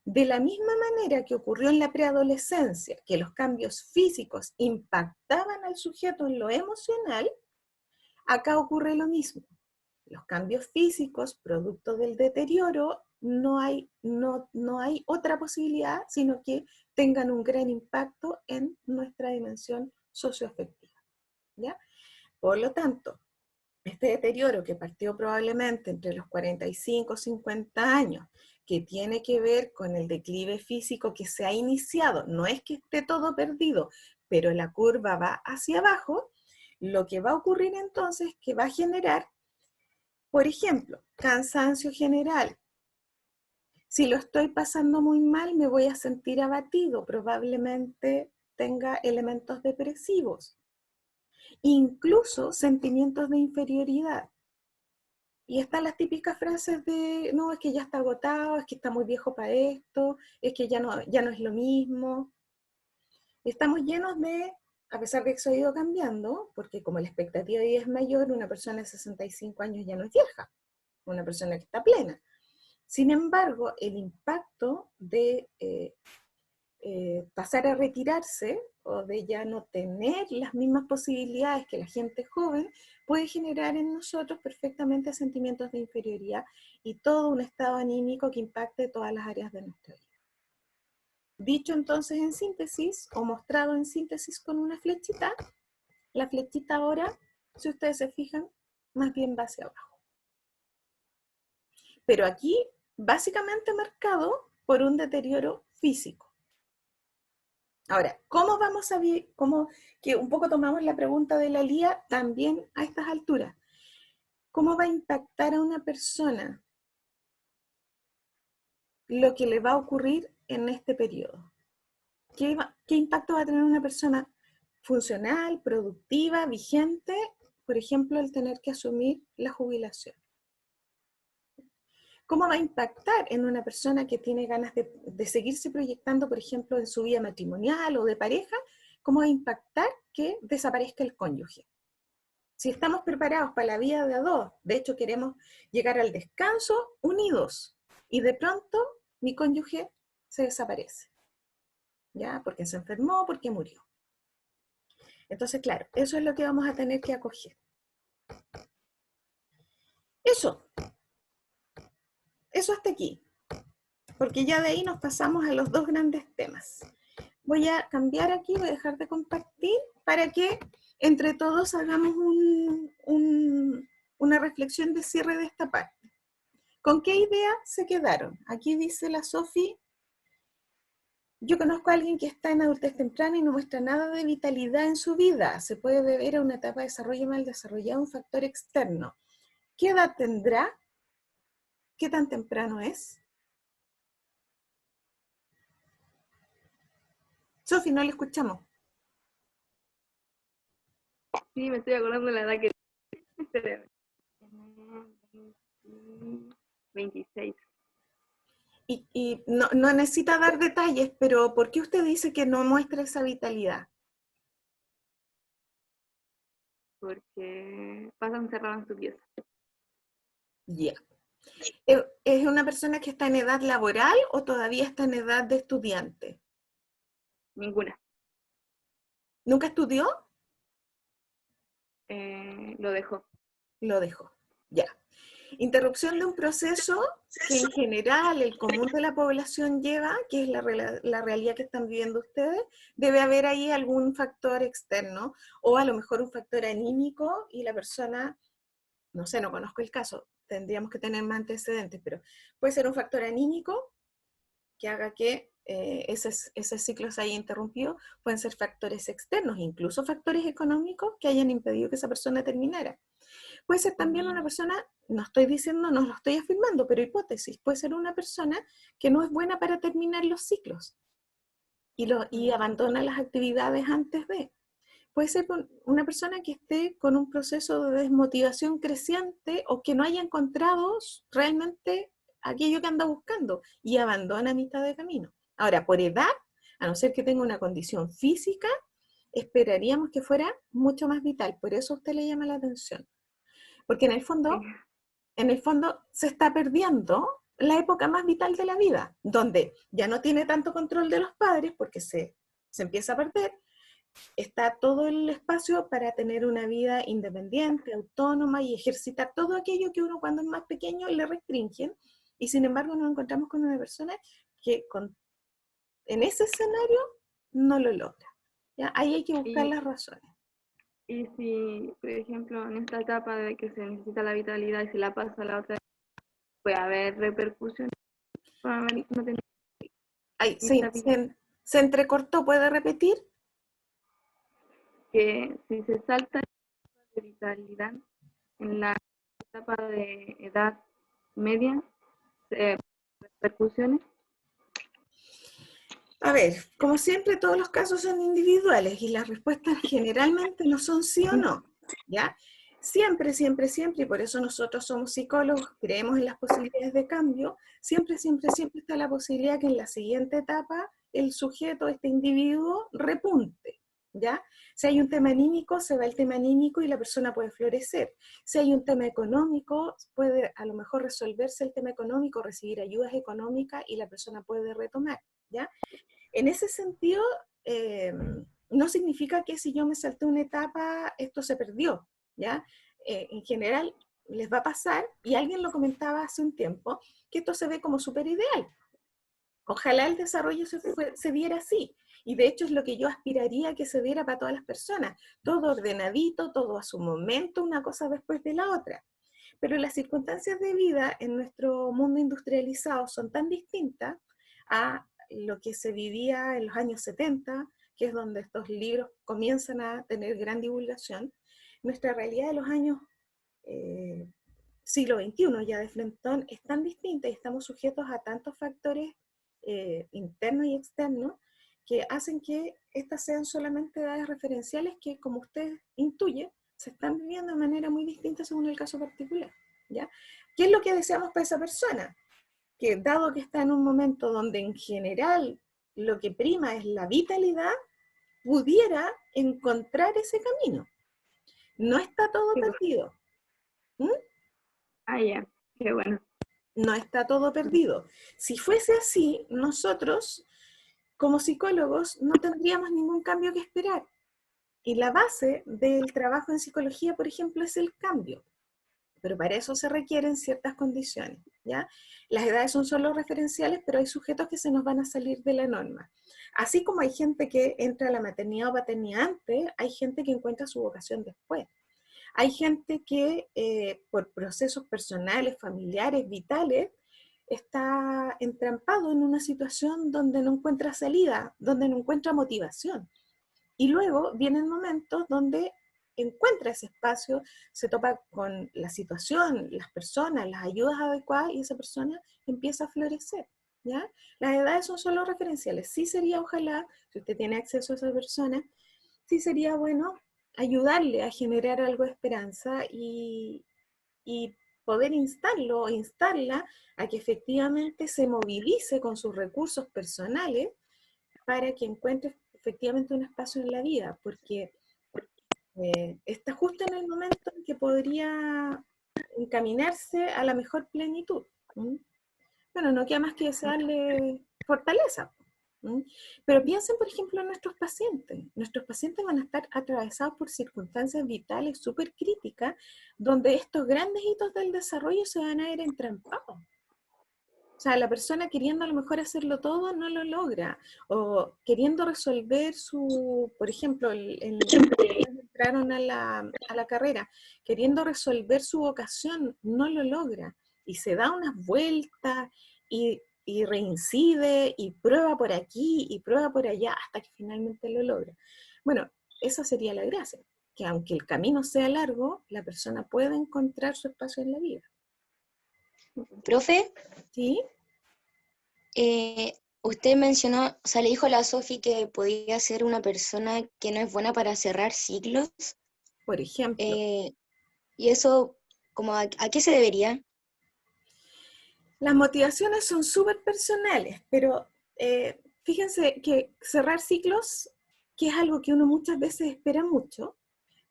Speaker 1: de la misma manera que ocurrió en la preadolescencia, que los cambios físicos impactaban al sujeto en lo emocional, acá ocurre lo mismo. Los cambios físicos, producto del deterioro, no hay otra posibilidad, sino que tengan un gran impacto en nuestra dimensión socioafectiva, ¿ya? Por lo tanto, este deterioro que partió probablemente entre los 45 y 50 años, que tiene que ver con el declive físico que se ha iniciado, no es que esté todo perdido, pero la curva va hacia abajo, lo que va a ocurrir entonces es que va a generar, por ejemplo, cansancio general. Si lo estoy pasando muy mal, me voy a sentir abatido, probablemente tenga elementos depresivos, incluso sentimientos de inferioridad. Y están las típicas frases de, no, es que ya está agotado, es que está muy viejo para esto, es que ya no es lo mismo. Estamos llenos de, a pesar de que eso ha ido cambiando, porque como la expectativa de vida es mayor, una persona de 65 años ya no es vieja, una persona que está plena. Sin embargo, el impacto de pasar a retirarse o de ya no tener las mismas posibilidades que la gente joven puede generar en nosotros perfectamente sentimientos de inferioridad y todo un estado anímico que impacte todas las áreas de nuestra vida. Dicho entonces en síntesis, o mostrado en síntesis con una flechita, la flechita ahora, si ustedes se fijan, más bien va hacia abajo. Pero aquí, básicamente marcado por un deterioro físico. Ahora, ¿cómo vamos a ver, que un poco tomamos la pregunta de la Lía también a estas alturas? ¿Cómo va a impactar a una persona lo que le va a ocurrir en este periodo? ¿Qué impacto va a tener una persona funcional, productiva, vigente? Por ejemplo, el tener que asumir la jubilación. ¿Cómo va a impactar en una persona que tiene ganas de seguirse proyectando, por ejemplo, en su vida matrimonial o de pareja? ¿Cómo va a impactar que desaparezca el cónyuge? Si estamos preparados para la vida de a dos, de hecho queremos llegar al descanso unidos, y de pronto mi cónyuge se desaparece, ¿ya? Porque se enfermó, porque murió. Entonces, claro, eso es lo que vamos a tener que acoger. Eso hasta aquí, porque ya de ahí nos pasamos a los dos grandes temas. Voy a cambiar aquí, voy a dejar de compartir para que entre todos hagamos una reflexión de cierre de esta parte. ¿Con qué idea se quedaron? Aquí dice la Sofi, yo conozco a alguien que está en adultez temprana y no muestra nada de vitalidad en su vida. Se puede deber a una etapa de desarrollo mal desarrollado, un factor externo. ¿Qué edad tendrá? ¿Qué tan temprano es? Sofi, no le escuchamos.
Speaker 5: Sí, me estoy acordando de la edad que... 26.
Speaker 1: Y no necesita dar detalles, pero ¿por qué usted dice que no muestra esa vitalidad?
Speaker 5: Porque pasa encerrado en su pieza.
Speaker 1: Ya. ¿Es una persona que está en edad laboral o todavía está en edad de estudiante?
Speaker 5: Ninguna.
Speaker 1: ¿Nunca estudió?
Speaker 5: Lo dejó.
Speaker 1: Lo dejó. Ya. Interrupción de un proceso que en general el común de la población lleva, que es la realidad que están viviendo ustedes. Debe haber ahí algún factor externo o a lo mejor un factor anímico y la persona, no sé, no conozco el caso, tendríamos que tener más antecedentes, pero puede ser un factor anímico que haga que ese ciclo se haya interrumpido. Pueden ser factores externos, incluso factores económicos que hayan impedido que esa persona terminara. Puede ser también una persona, no estoy diciendo, no lo estoy afirmando, pero hipótesis, puede ser una persona que no es buena para terminar los ciclos y abandona las actividades antes de. Puede ser una persona que esté con un proceso de desmotivación creciente o que no haya encontrado realmente aquello que anda buscando y abandona a mitad de camino. Ahora, por edad, a no ser que tenga una condición física, esperaríamos que fuera mucho más vital. Por eso a usted le llama la atención. Porque en el fondo se está perdiendo la época más vital de la vida, donde ya no tiene tanto control de los padres porque se empieza a perder. Está todo el espacio para tener una vida independiente, autónoma y ejercitar todo aquello que uno cuando es más pequeño le restringen, y sin embargo nos encontramos con una persona que en ese escenario no lo logra. ¿Ya? Ahí hay que buscar las razones.
Speaker 5: Y si, por ejemplo, en esta etapa de que se necesita la vitalidad y se la pasa a la otra, puede haber repercusiones. No tener
Speaker 1: Ahí,
Speaker 5: vitalidad.
Speaker 1: se entrecortó, ¿puede repetir?
Speaker 5: Que si se salta de vitalidad en la etapa de edad media, repercusiones.
Speaker 1: A ver, como siempre, todos los casos son individuales y las respuestas generalmente no son sí o no, ¿ya? Siempre, siempre, siempre, y por eso nosotros somos psicólogos, creemos en las posibilidades de cambio, siempre, siempre, siempre está la posibilidad que en la siguiente etapa el sujeto, este individuo, repunte, ¿ya? Si hay un tema anímico, se va el tema anímico y la persona puede florecer. Si hay un tema económico, puede a lo mejor resolverse el tema económico, recibir ayudas económicas y la persona puede retomar, ¿ya? En ese sentido, no significa que si yo me salté una etapa, esto se perdió, ¿ya? En general, les va a pasar, y alguien lo comentaba hace un tiempo, que esto se ve como súper ideal. Ojalá el desarrollo se diera así, y de hecho es lo que yo aspiraría que se diera para todas las personas, todo ordenadito, todo a su momento, una cosa después de la otra. Pero las circunstancias de vida en nuestro mundo industrializado son tan distintas a lo que se vivía en los años 70, que es donde estos libros comienzan a tener gran divulgación. Nuestra realidad de los años siglo XXI, ya de frentón, es tan distinta y estamos sujetos a tantos factores internos y externos que hacen que estas sean solamente edades referenciales que, como usted intuye, se están viviendo de manera muy distinta según el caso particular, ¿ya? ¿Qué es lo que deseamos para esa persona? Que dado que está en un momento donde en general lo que prima es la vitalidad, pudiera encontrar ese camino. No está todo perdido. ¿Mm?
Speaker 5: Ah, ya, qué bueno.
Speaker 1: No está todo perdido. Si fuese así, nosotros, como psicólogos, no tendríamos ningún cambio que esperar. Y la base del trabajo en psicología, por ejemplo, es el cambio. Pero para eso se requieren ciertas condiciones, ¿ya? Las edades son solo referenciales, pero hay sujetos que se nos van a salir de la norma. Así como hay gente que entra a la maternidad o paternidad antes, hay gente que encuentra su vocación después. Hay gente que por procesos personales, familiares, vitales, está entrampado en una situación donde no encuentra salida, donde no encuentra motivación. Y luego vienen momentos donde encuentra ese espacio, se topa con la situación, las personas, las ayudas adecuadas y esa persona empieza a florecer, ¿ya? Las edades son solo referenciales. Sí sería, ojalá, si usted tiene acceso a esa persona, sí sería bueno ayudarle a generar algo de esperanza y poder instarlo o instarla a que efectivamente se movilice con sus recursos personales para que encuentre efectivamente un espacio en la vida, porque está justo en el momento en que podría encaminarse a la mejor plenitud. ¿Mm? Bueno, no queda más que desearle fortaleza. ¿Mm? Pero piensen, por ejemplo, en nuestros pacientes. Nuestros pacientes van a estar atravesados por circunstancias vitales súper críticas, donde estos grandes hitos del desarrollo se van a ver entrampados. O sea, la persona queriendo a lo mejor hacerlo todo no lo logra, o queriendo resolver por ejemplo, entraron a la carrera, queriendo resolver su vocación, no lo logra, y se da unas vueltas, y reincide, y prueba por aquí, y prueba por allá, hasta que finalmente lo logra. Bueno, esa sería la gracia, que aunque el camino sea largo, la persona pueda encontrar su espacio en la vida.
Speaker 6: Profe,
Speaker 1: ¿Sí?
Speaker 6: usted mencionó, o sea, le dijo a la Sofi que podía ser una persona que no es buena para cerrar ciclos,
Speaker 1: Por ejemplo.
Speaker 6: y eso, como ¿a qué se debería?
Speaker 1: Las motivaciones son súper personales, pero fíjense que cerrar ciclos, que es algo que uno muchas veces espera mucho,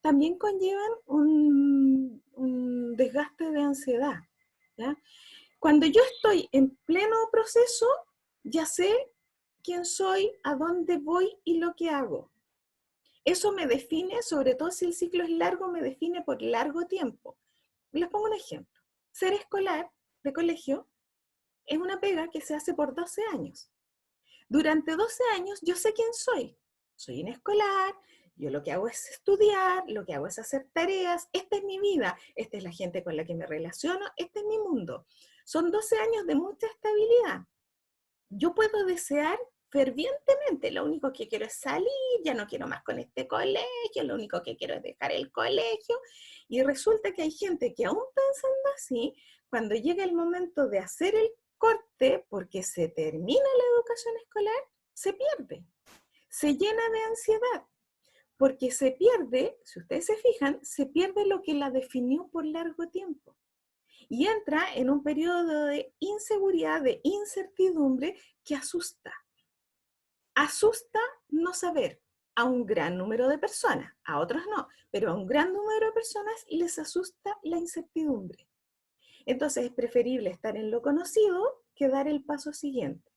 Speaker 1: también conllevan un desgaste de ansiedad, ¿ya? Cuando yo estoy en pleno proceso, ya sé quién soy, a dónde voy y lo que hago. Eso me define, sobre todo si el ciclo es largo, me define por largo tiempo. Les pongo un ejemplo. Ser escolar de colegio es una pega que se hace por 12 años. Durante 12 años yo sé quién soy. Soy un escolar, yo lo que hago es estudiar, lo que hago es hacer tareas, esta es mi vida, esta es la gente con la que me relaciono, este es mi mundo. Son 12 años de mucha estabilidad. Yo puedo desear fervientemente, lo único que quiero es salir, ya no quiero más con este colegio, lo único que quiero es dejar el colegio, y resulta que hay gente que aún pensando así, cuando llega el momento de hacer el corte, porque se termina la educación escolar, se pierde, se llena de ansiedad, porque se pierde, si ustedes se fijan, se pierde lo que la definió por largo tiempo. Y entra en un periodo de inseguridad, de incertidumbre que asusta. Asusta no saber a un gran número de personas, a otros no, pero a un gran número de personas les asusta la incertidumbre. Entonces es preferible estar en lo conocido que dar el paso siguiente.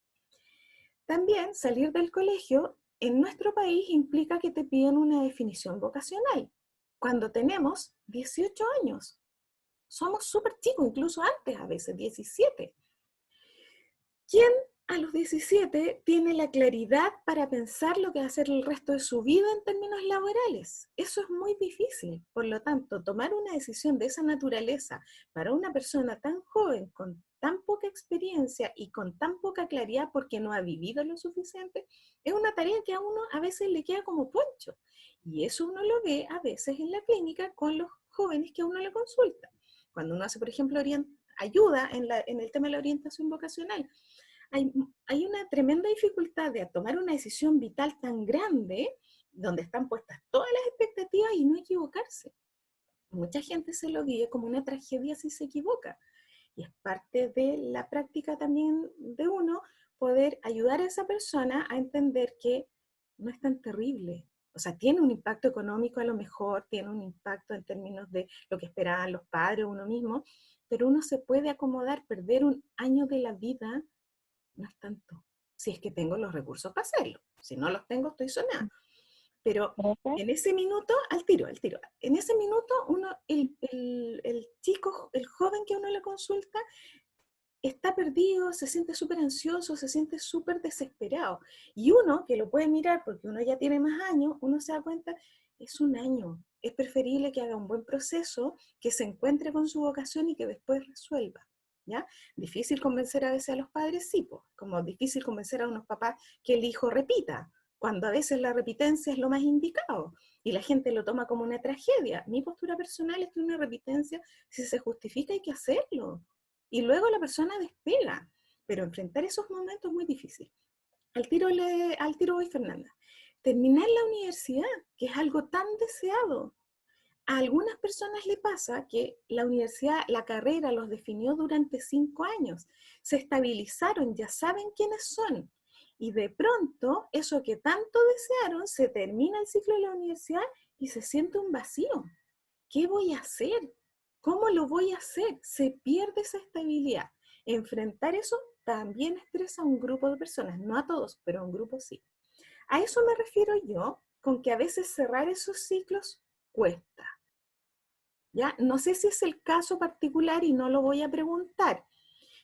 Speaker 1: También salir del colegio en nuestro país implica que te piden una definición vocacional, cuando tenemos 18 años. Somos súper chicos, incluso antes a veces, 17. ¿Quién a los 17 tiene la claridad para pensar lo que va a hacer el resto de su vida en términos laborales? Eso es muy difícil. Por lo tanto, tomar una decisión de esa naturaleza para una persona tan joven, con tan poca experiencia y con tan poca claridad porque no ha vivido lo suficiente, es una tarea que a uno a veces le queda como poncho. Y eso uno lo ve a veces en la clínica con los jóvenes que a uno le consulta. Cuando uno hace, por ejemplo, ayuda en el tema de la orientación vocacional, hay una tremenda dificultad de tomar una decisión vital tan grande, donde están puestas todas las expectativas y no equivocarse. Mucha gente se lo vive como una tragedia si se equivoca. Y es parte de la práctica también de uno poder ayudar a esa persona a entender que no es tan terrible. O sea, tiene un impacto económico a lo mejor, tiene un impacto en términos de lo que esperaban los padres, uno mismo, pero uno se puede acomodar, perder un año de la vida no es tanto, si es que tengo los recursos para hacerlo. Si no los tengo, estoy sonada. Pero en ese minuto, al tiro, en ese minuto el chico, el joven que uno le consulta, está perdido, se siente súper ansioso, se siente súper desesperado. Y uno, que lo puede mirar porque uno ya tiene más años, uno se da cuenta, es un año. Es preferible que haga un buen proceso, que se encuentre con su vocación y que después resuelva. ¿Ya? Difícil convencer a veces a los padres, sí, pues, como difícil convencer a unos papás que el hijo repita, cuando a veces la repitencia es lo más indicado, y la gente lo toma como una tragedia. Mi postura personal es que una repitencia, si se justifica, hay que hacerlo, y luego la persona despega, pero enfrentar esos momentos es muy difícil. Al tiro voy, Fernanda. Terminar la universidad, que es algo tan deseado. A algunas personas le pasa que la universidad, la carrera los definió durante 5 años, se estabilizaron, ya saben quiénes son, y de pronto eso que tanto desearon, se termina el ciclo de la universidad y se siente un vacío. ¿Qué voy a hacer? ¿Cómo lo voy a hacer? Se pierde esa estabilidad. Enfrentar eso también estresa a un grupo de personas, no a todos, pero a un grupo sí. A eso me refiero yo, con que a veces cerrar esos ciclos cuesta. ¿Ya? No sé si es el caso particular y no lo voy a preguntar,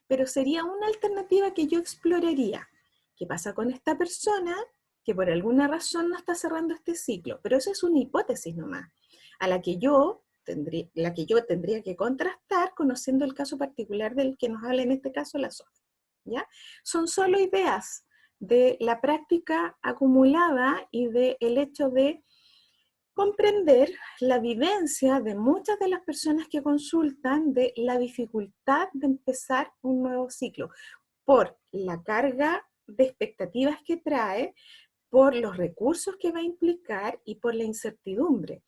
Speaker 1: pero sería una alternativa que yo exploraría. ¿Qué pasa con esta persona que por alguna razón no está cerrando este ciclo? Pero eso es una hipótesis nomás, a la que yo tendría que contrastar conociendo el caso particular del que nos habla en este caso la Sofía. ¿Ya? Son solo ideas de la práctica acumulada y del hecho de comprender la vivencia de muchas de las personas que consultan de la dificultad de empezar un nuevo ciclo, por la carga de expectativas que trae, por los recursos que va a implicar y por la incertidumbre.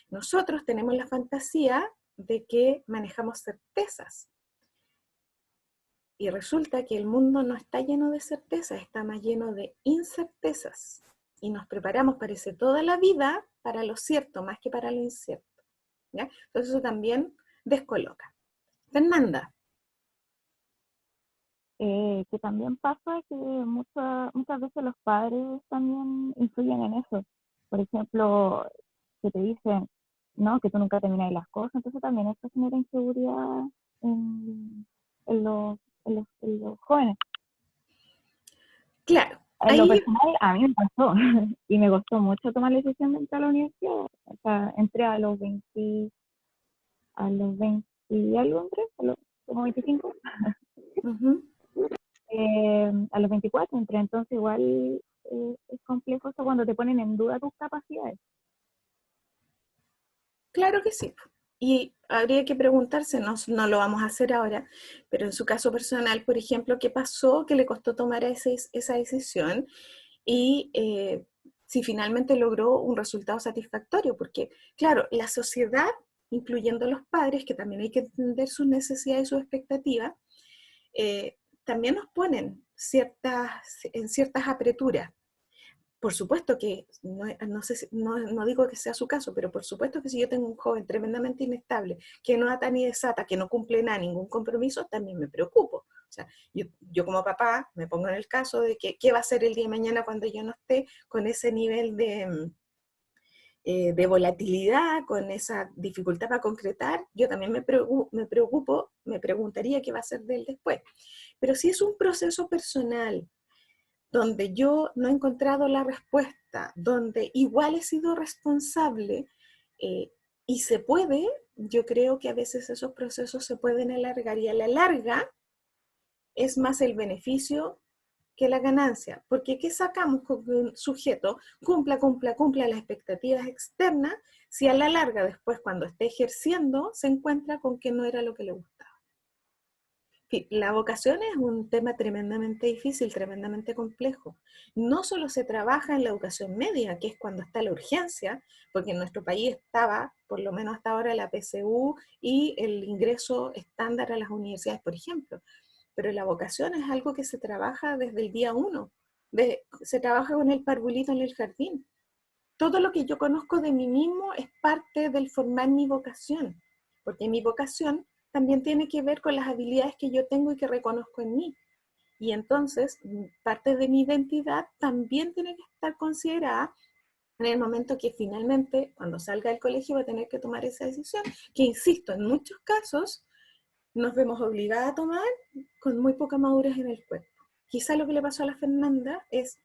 Speaker 1: Nosotros tenemos la fantasía de que manejamos certezas. Y resulta que el mundo no está lleno de certezas, está más lleno de incertezas. Y nos preparamos, parece, toda la vida para lo cierto, más que para lo incierto. ¿Ya? Entonces eso también descoloca. Fernanda.
Speaker 7: Que también pasa que muchas veces los padres también influyen en eso. Por ejemplo, que te dicen, no, que tú nunca terminas las cosas, entonces también eso genera inseguridad en los jóvenes.
Speaker 1: Claro.
Speaker 7: En lo personal, a mí me pasó, y me costó mucho tomar la decisión de entrar a la universidad. O sea, entré a los 20 y algo, como 25.
Speaker 1: Uh-huh.
Speaker 7: A los 24 entré, entonces igual es complejo eso cuando te ponen en duda tus capacidades.
Speaker 1: Claro que sí. Y habría que preguntarse, no lo vamos a hacer ahora, pero en su caso personal, por ejemplo, ¿qué pasó? ¿Qué le costó tomar esa decisión? Y si finalmente logró un resultado satisfactorio, porque claro, la sociedad, incluyendo los padres, que también hay que entender sus necesidades y sus expectativas, también nos ponen en ciertas apreturas. Por supuesto que, no digo que sea su caso, pero por supuesto que si yo tengo un joven tremendamente inestable, que no ata ni desata, que no cumple nada, ningún compromiso, también me preocupo. O sea, yo como papá me pongo en el caso de que qué va a ser el día de mañana cuando yo no esté con ese nivel de volatilidad, con esa dificultad para concretar. Yo también me preocupo, me preguntaría qué va a ser de él después. Pero si es un proceso personal, donde yo no he encontrado la respuesta, donde igual he sido responsable y se puede, yo creo que a veces esos procesos se pueden alargar y a la larga es más el beneficio que la ganancia, porque ¿qué sacamos con que un sujeto cumpla las expectativas externas si a la larga después cuando esté ejerciendo se encuentra con que no era lo que le gustaba? La vocación es un tema tremendamente difícil, tremendamente complejo. No solo se trabaja en la educación media, que es cuando está la urgencia, porque en nuestro país estaba, por lo menos hasta ahora, la PSU y el ingreso estándar a las universidades, por ejemplo. Pero la vocación es algo que se trabaja desde el día 1. Se trabaja con el parvulito en el jardín. Todo lo que yo conozco de mí mismo es parte del formar mi vocación, porque mi vocación también tiene que ver con las habilidades que yo tengo y que reconozco en mí. Y entonces, parte de mi identidad también tiene que estar considerada en el momento que finalmente, cuando salga del colegio, va a tener que tomar esa decisión, que insisto, en muchos casos nos vemos obligadas a tomar con muy poca madurez en el cuerpo. Quizá lo que le pasó a la Fernanda es,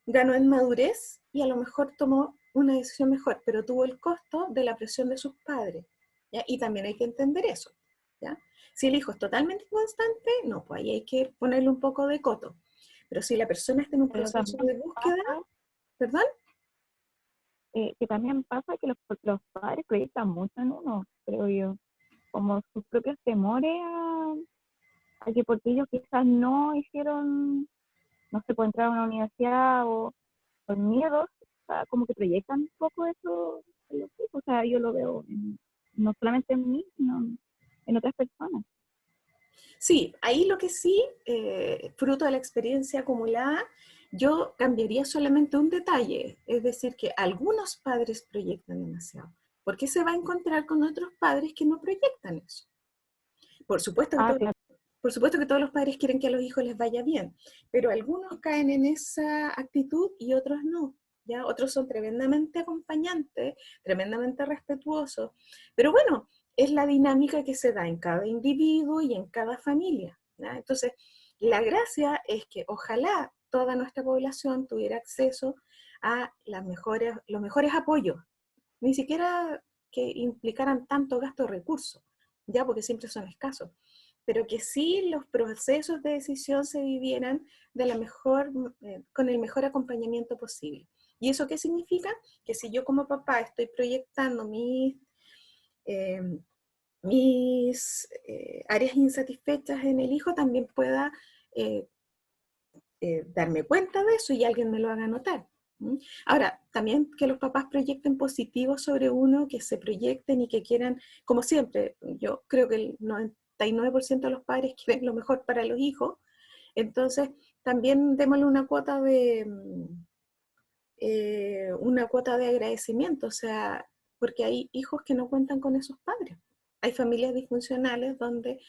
Speaker 1: ganó en madurez y a lo mejor tomó una decisión mejor, pero tuvo el costo de la presión de sus padres, ¿ya? Y también hay que entender eso. ¿Ya? Si el hijo es totalmente inconstante, no, pues ahí hay que ponerle un poco de coto. Pero si la persona está en un proceso de búsqueda, ¿Perdón?
Speaker 7: Que también pasa que los padres proyectan mucho en uno, creo yo, como sus propios temores a que porque ellos quizás no hicieron, no se puede entrar a una universidad o con miedos, o sea, como que proyectan un poco eso en los hijos, o sea, yo lo veo no solamente en mí, sino en otras personas.
Speaker 1: Sí, ahí lo que sí, fruto de la experiencia acumulada, yo cambiaría solamente un detalle, es decir, que algunos padres proyectan demasiado. ¿Por qué se va a encontrar con otros padres que no proyectan eso? Por supuesto que
Speaker 7: Ah, claro.
Speaker 1: por supuesto que todos los padres quieren que a los hijos les vaya bien, pero algunos caen en esa actitud y otros no. ¿Ya? Otros son tremendamente acompañantes, tremendamente respetuosos. Pero bueno, es la dinámica que se da en cada individuo y en cada familia. ¿Ya? Entonces, la gracia es que ojalá toda nuestra población tuviera acceso a los mejores apoyos, ni siquiera que implicaran tanto gasto de recursos, ya porque siempre son escasos, pero que sí los procesos de decisión se vivieran de la mejor, con el mejor acompañamiento posible. ¿Y eso qué significa? Que si yo como papá estoy proyectando eh, mis áreas insatisfechas en el hijo, también pueda eh, darme cuenta de eso y alguien me lo haga notar. ¿Mm? Ahora, también que los papás proyecten positivo sobre uno, que se proyecten y que quieran, como siempre, yo creo que el 99% de los padres quieren lo mejor para los hijos, entonces también démosle una cuota de agradecimiento, o sea, porque hay hijos que no cuentan con esos padres. Hay familias disfuncionales donde,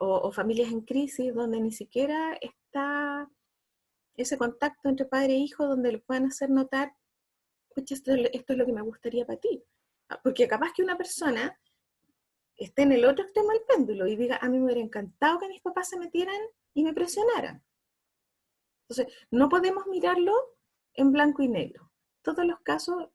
Speaker 1: o familias en crisis donde ni siquiera está ese contacto entre padre e hijo donde le puedan hacer notar, pucha, esto es lo que me gustaría para ti. Porque capaz que una persona esté en el otro extremo del péndulo y diga, a mí me hubiera encantado que mis papás se metieran y me presionaran. Entonces, no podemos mirarlo en blanco y negro. Todos los casos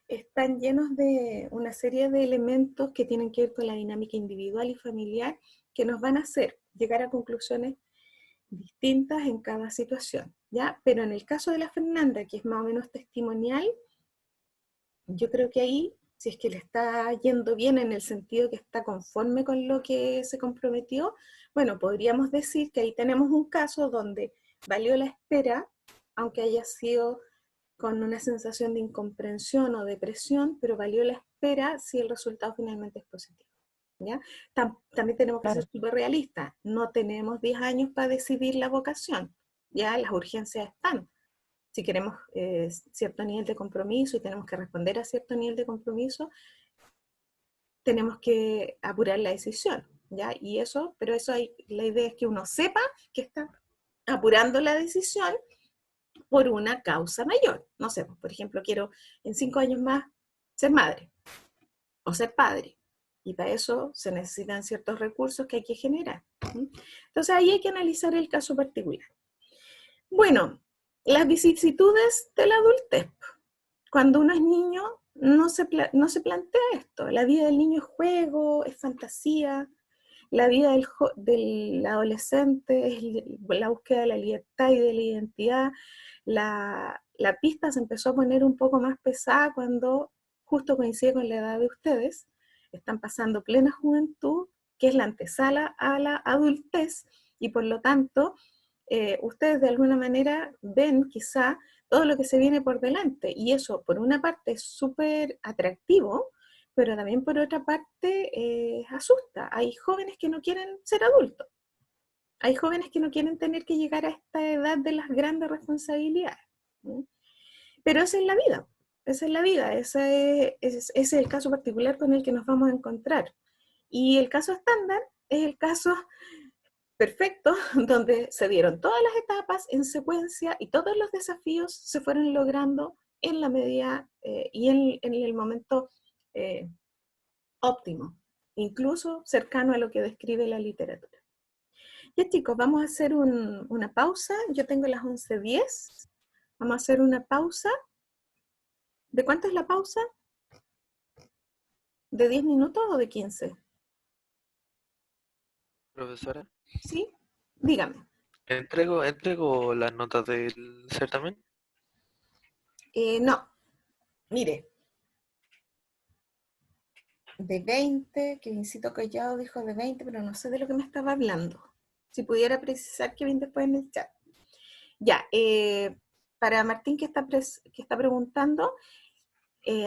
Speaker 1: están llenos de una serie de elementos que tienen que ver con la dinámica individual y familiar que nos van a hacer llegar a conclusiones distintas en cada situación, ¿ya? Pero en el caso de la Fernanda, que es más o menos testimonial, yo creo que ahí, si es que le está yendo bien en el sentido que está conforme con lo que se comprometió, bueno, podríamos decir que ahí tenemos un caso donde valió la espera, aunque haya sido con una sensación de incomprensión o depresión, pero valió la espera si el resultado finalmente es positivo. ¿Ya? También tenemos que ser
Speaker 7: Claro.
Speaker 1: súper realistas. No tenemos 10 años para decidir la vocación. Ya las urgencias están. Si queremos cierto nivel de compromiso y tenemos que responder a cierto nivel de compromiso, tenemos que apurar la decisión. ¿Ya? Y eso, pero eso la idea es que uno sepa que está apurando la decisión por una causa mayor. No sé, por ejemplo, quiero en 5 años más ser madre o ser padre. Y para eso se necesitan ciertos recursos que hay que generar. Entonces ahí hay que analizar el caso particular. Bueno, las vicisitudes de la adultez. Cuando uno es niño no se plantea esto. La vida del niño es juego, es fantasía. La vida del adolescente es la búsqueda de la libertad y de la identidad. La pista se empezó a poner un poco más pesada cuando justo coincide con la edad de ustedes. Están pasando plena juventud, que es la antesala a la adultez, y por lo tanto, ustedes de alguna manera ven quizá todo lo que se viene por delante, y eso por una parte es súper atractivo, pero también por otra parte asusta. Hay jóvenes que no quieren ser adultos, hay jóvenes que no quieren tener que llegar a esta edad de las grandes responsabilidades. ¿Sí? Pero esa es la vida, esa es la vida, ese es el caso particular con el que nos vamos a encontrar. Y el caso estándar es el caso perfecto, donde se dieron todas las etapas en secuencia y todos los desafíos se fueron logrando en la medida y en el momento óptimo, incluso cercano a lo que describe la literatura. Ya chicos, vamos a hacer una pausa. Yo tengo las 11:10. Vamos a hacer una pausa. ¿De cuánto es la pausa? ¿De 10 minutos o de 15?
Speaker 8: Profesora,
Speaker 1: ¿Sí? Dígame.
Speaker 8: entrego las notas del certamen.
Speaker 1: No, mire, de 20, que Vincito Collado dijo de 20, pero no sé de lo que me estaba hablando. Si pudiera precisar, Kevin, después en el chat. Ya, para Martín que está preguntando,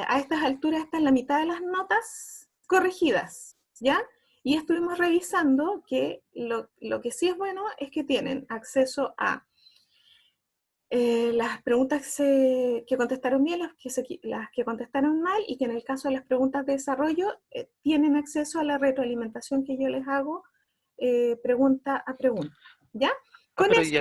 Speaker 1: a estas alturas están la mitad de las notas corregidas, ¿ya? Y estuvimos revisando que lo que sí es bueno es que tienen acceso a las preguntas que contestaron bien, las que contestaron mal, y que en el caso de las preguntas de desarrollo tienen acceso a la retroalimentación que yo les hago pregunta a pregunta, ¿ya?
Speaker 8: Ah,
Speaker 1: Con
Speaker 8: pero
Speaker 1: esto,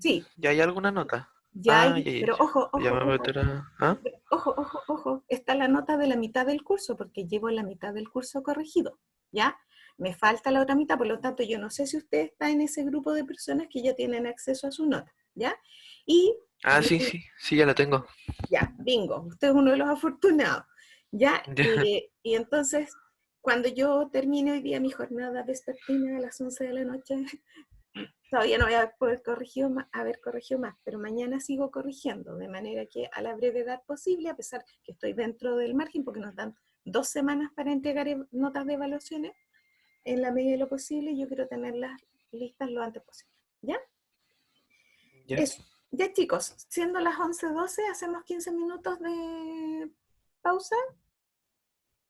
Speaker 1: sí,
Speaker 8: ya hay alguna nota.
Speaker 1: ya hay,
Speaker 8: Ya, ya,
Speaker 1: pero
Speaker 8: ya.
Speaker 1: ojo,
Speaker 8: Ya
Speaker 1: ojo,
Speaker 8: me voy a
Speaker 1: ojo,
Speaker 8: meter a... ¿Ah?
Speaker 1: ojo, ojo, ojo, está la nota de la mitad del curso, porque llevo la mitad del curso corregido, ¿ya? Me falta la otra mitad, por lo tanto, yo no sé si usted está en ese grupo de personas que ya tienen acceso a su nota, ¿ya? Y,
Speaker 8: Ah, sí, sí, sí, ya la tengo.
Speaker 1: ya, bingo, usted es uno de los afortunados, ¿ya?
Speaker 8: Ya.
Speaker 1: Y entonces, cuando yo termine hoy día mi jornada vespertina a las 11 de la noche, todavía no voy a poder haber corregido más, pero mañana sigo corrigiendo, de manera que a la brevedad posible, a pesar que estoy dentro del margen, porque nos dan 2 semanas para entregar notas de evaluaciones, en la medida de lo posible, yo quiero tenerlas listas lo antes posible, ¿ya?
Speaker 8: Ya.
Speaker 1: Eso. Ya, chicos, siendo las 11:12, hacemos 15 minutos de pausa.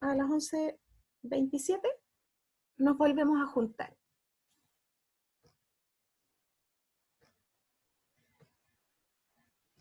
Speaker 1: A las 11:27 nos volvemos a juntar.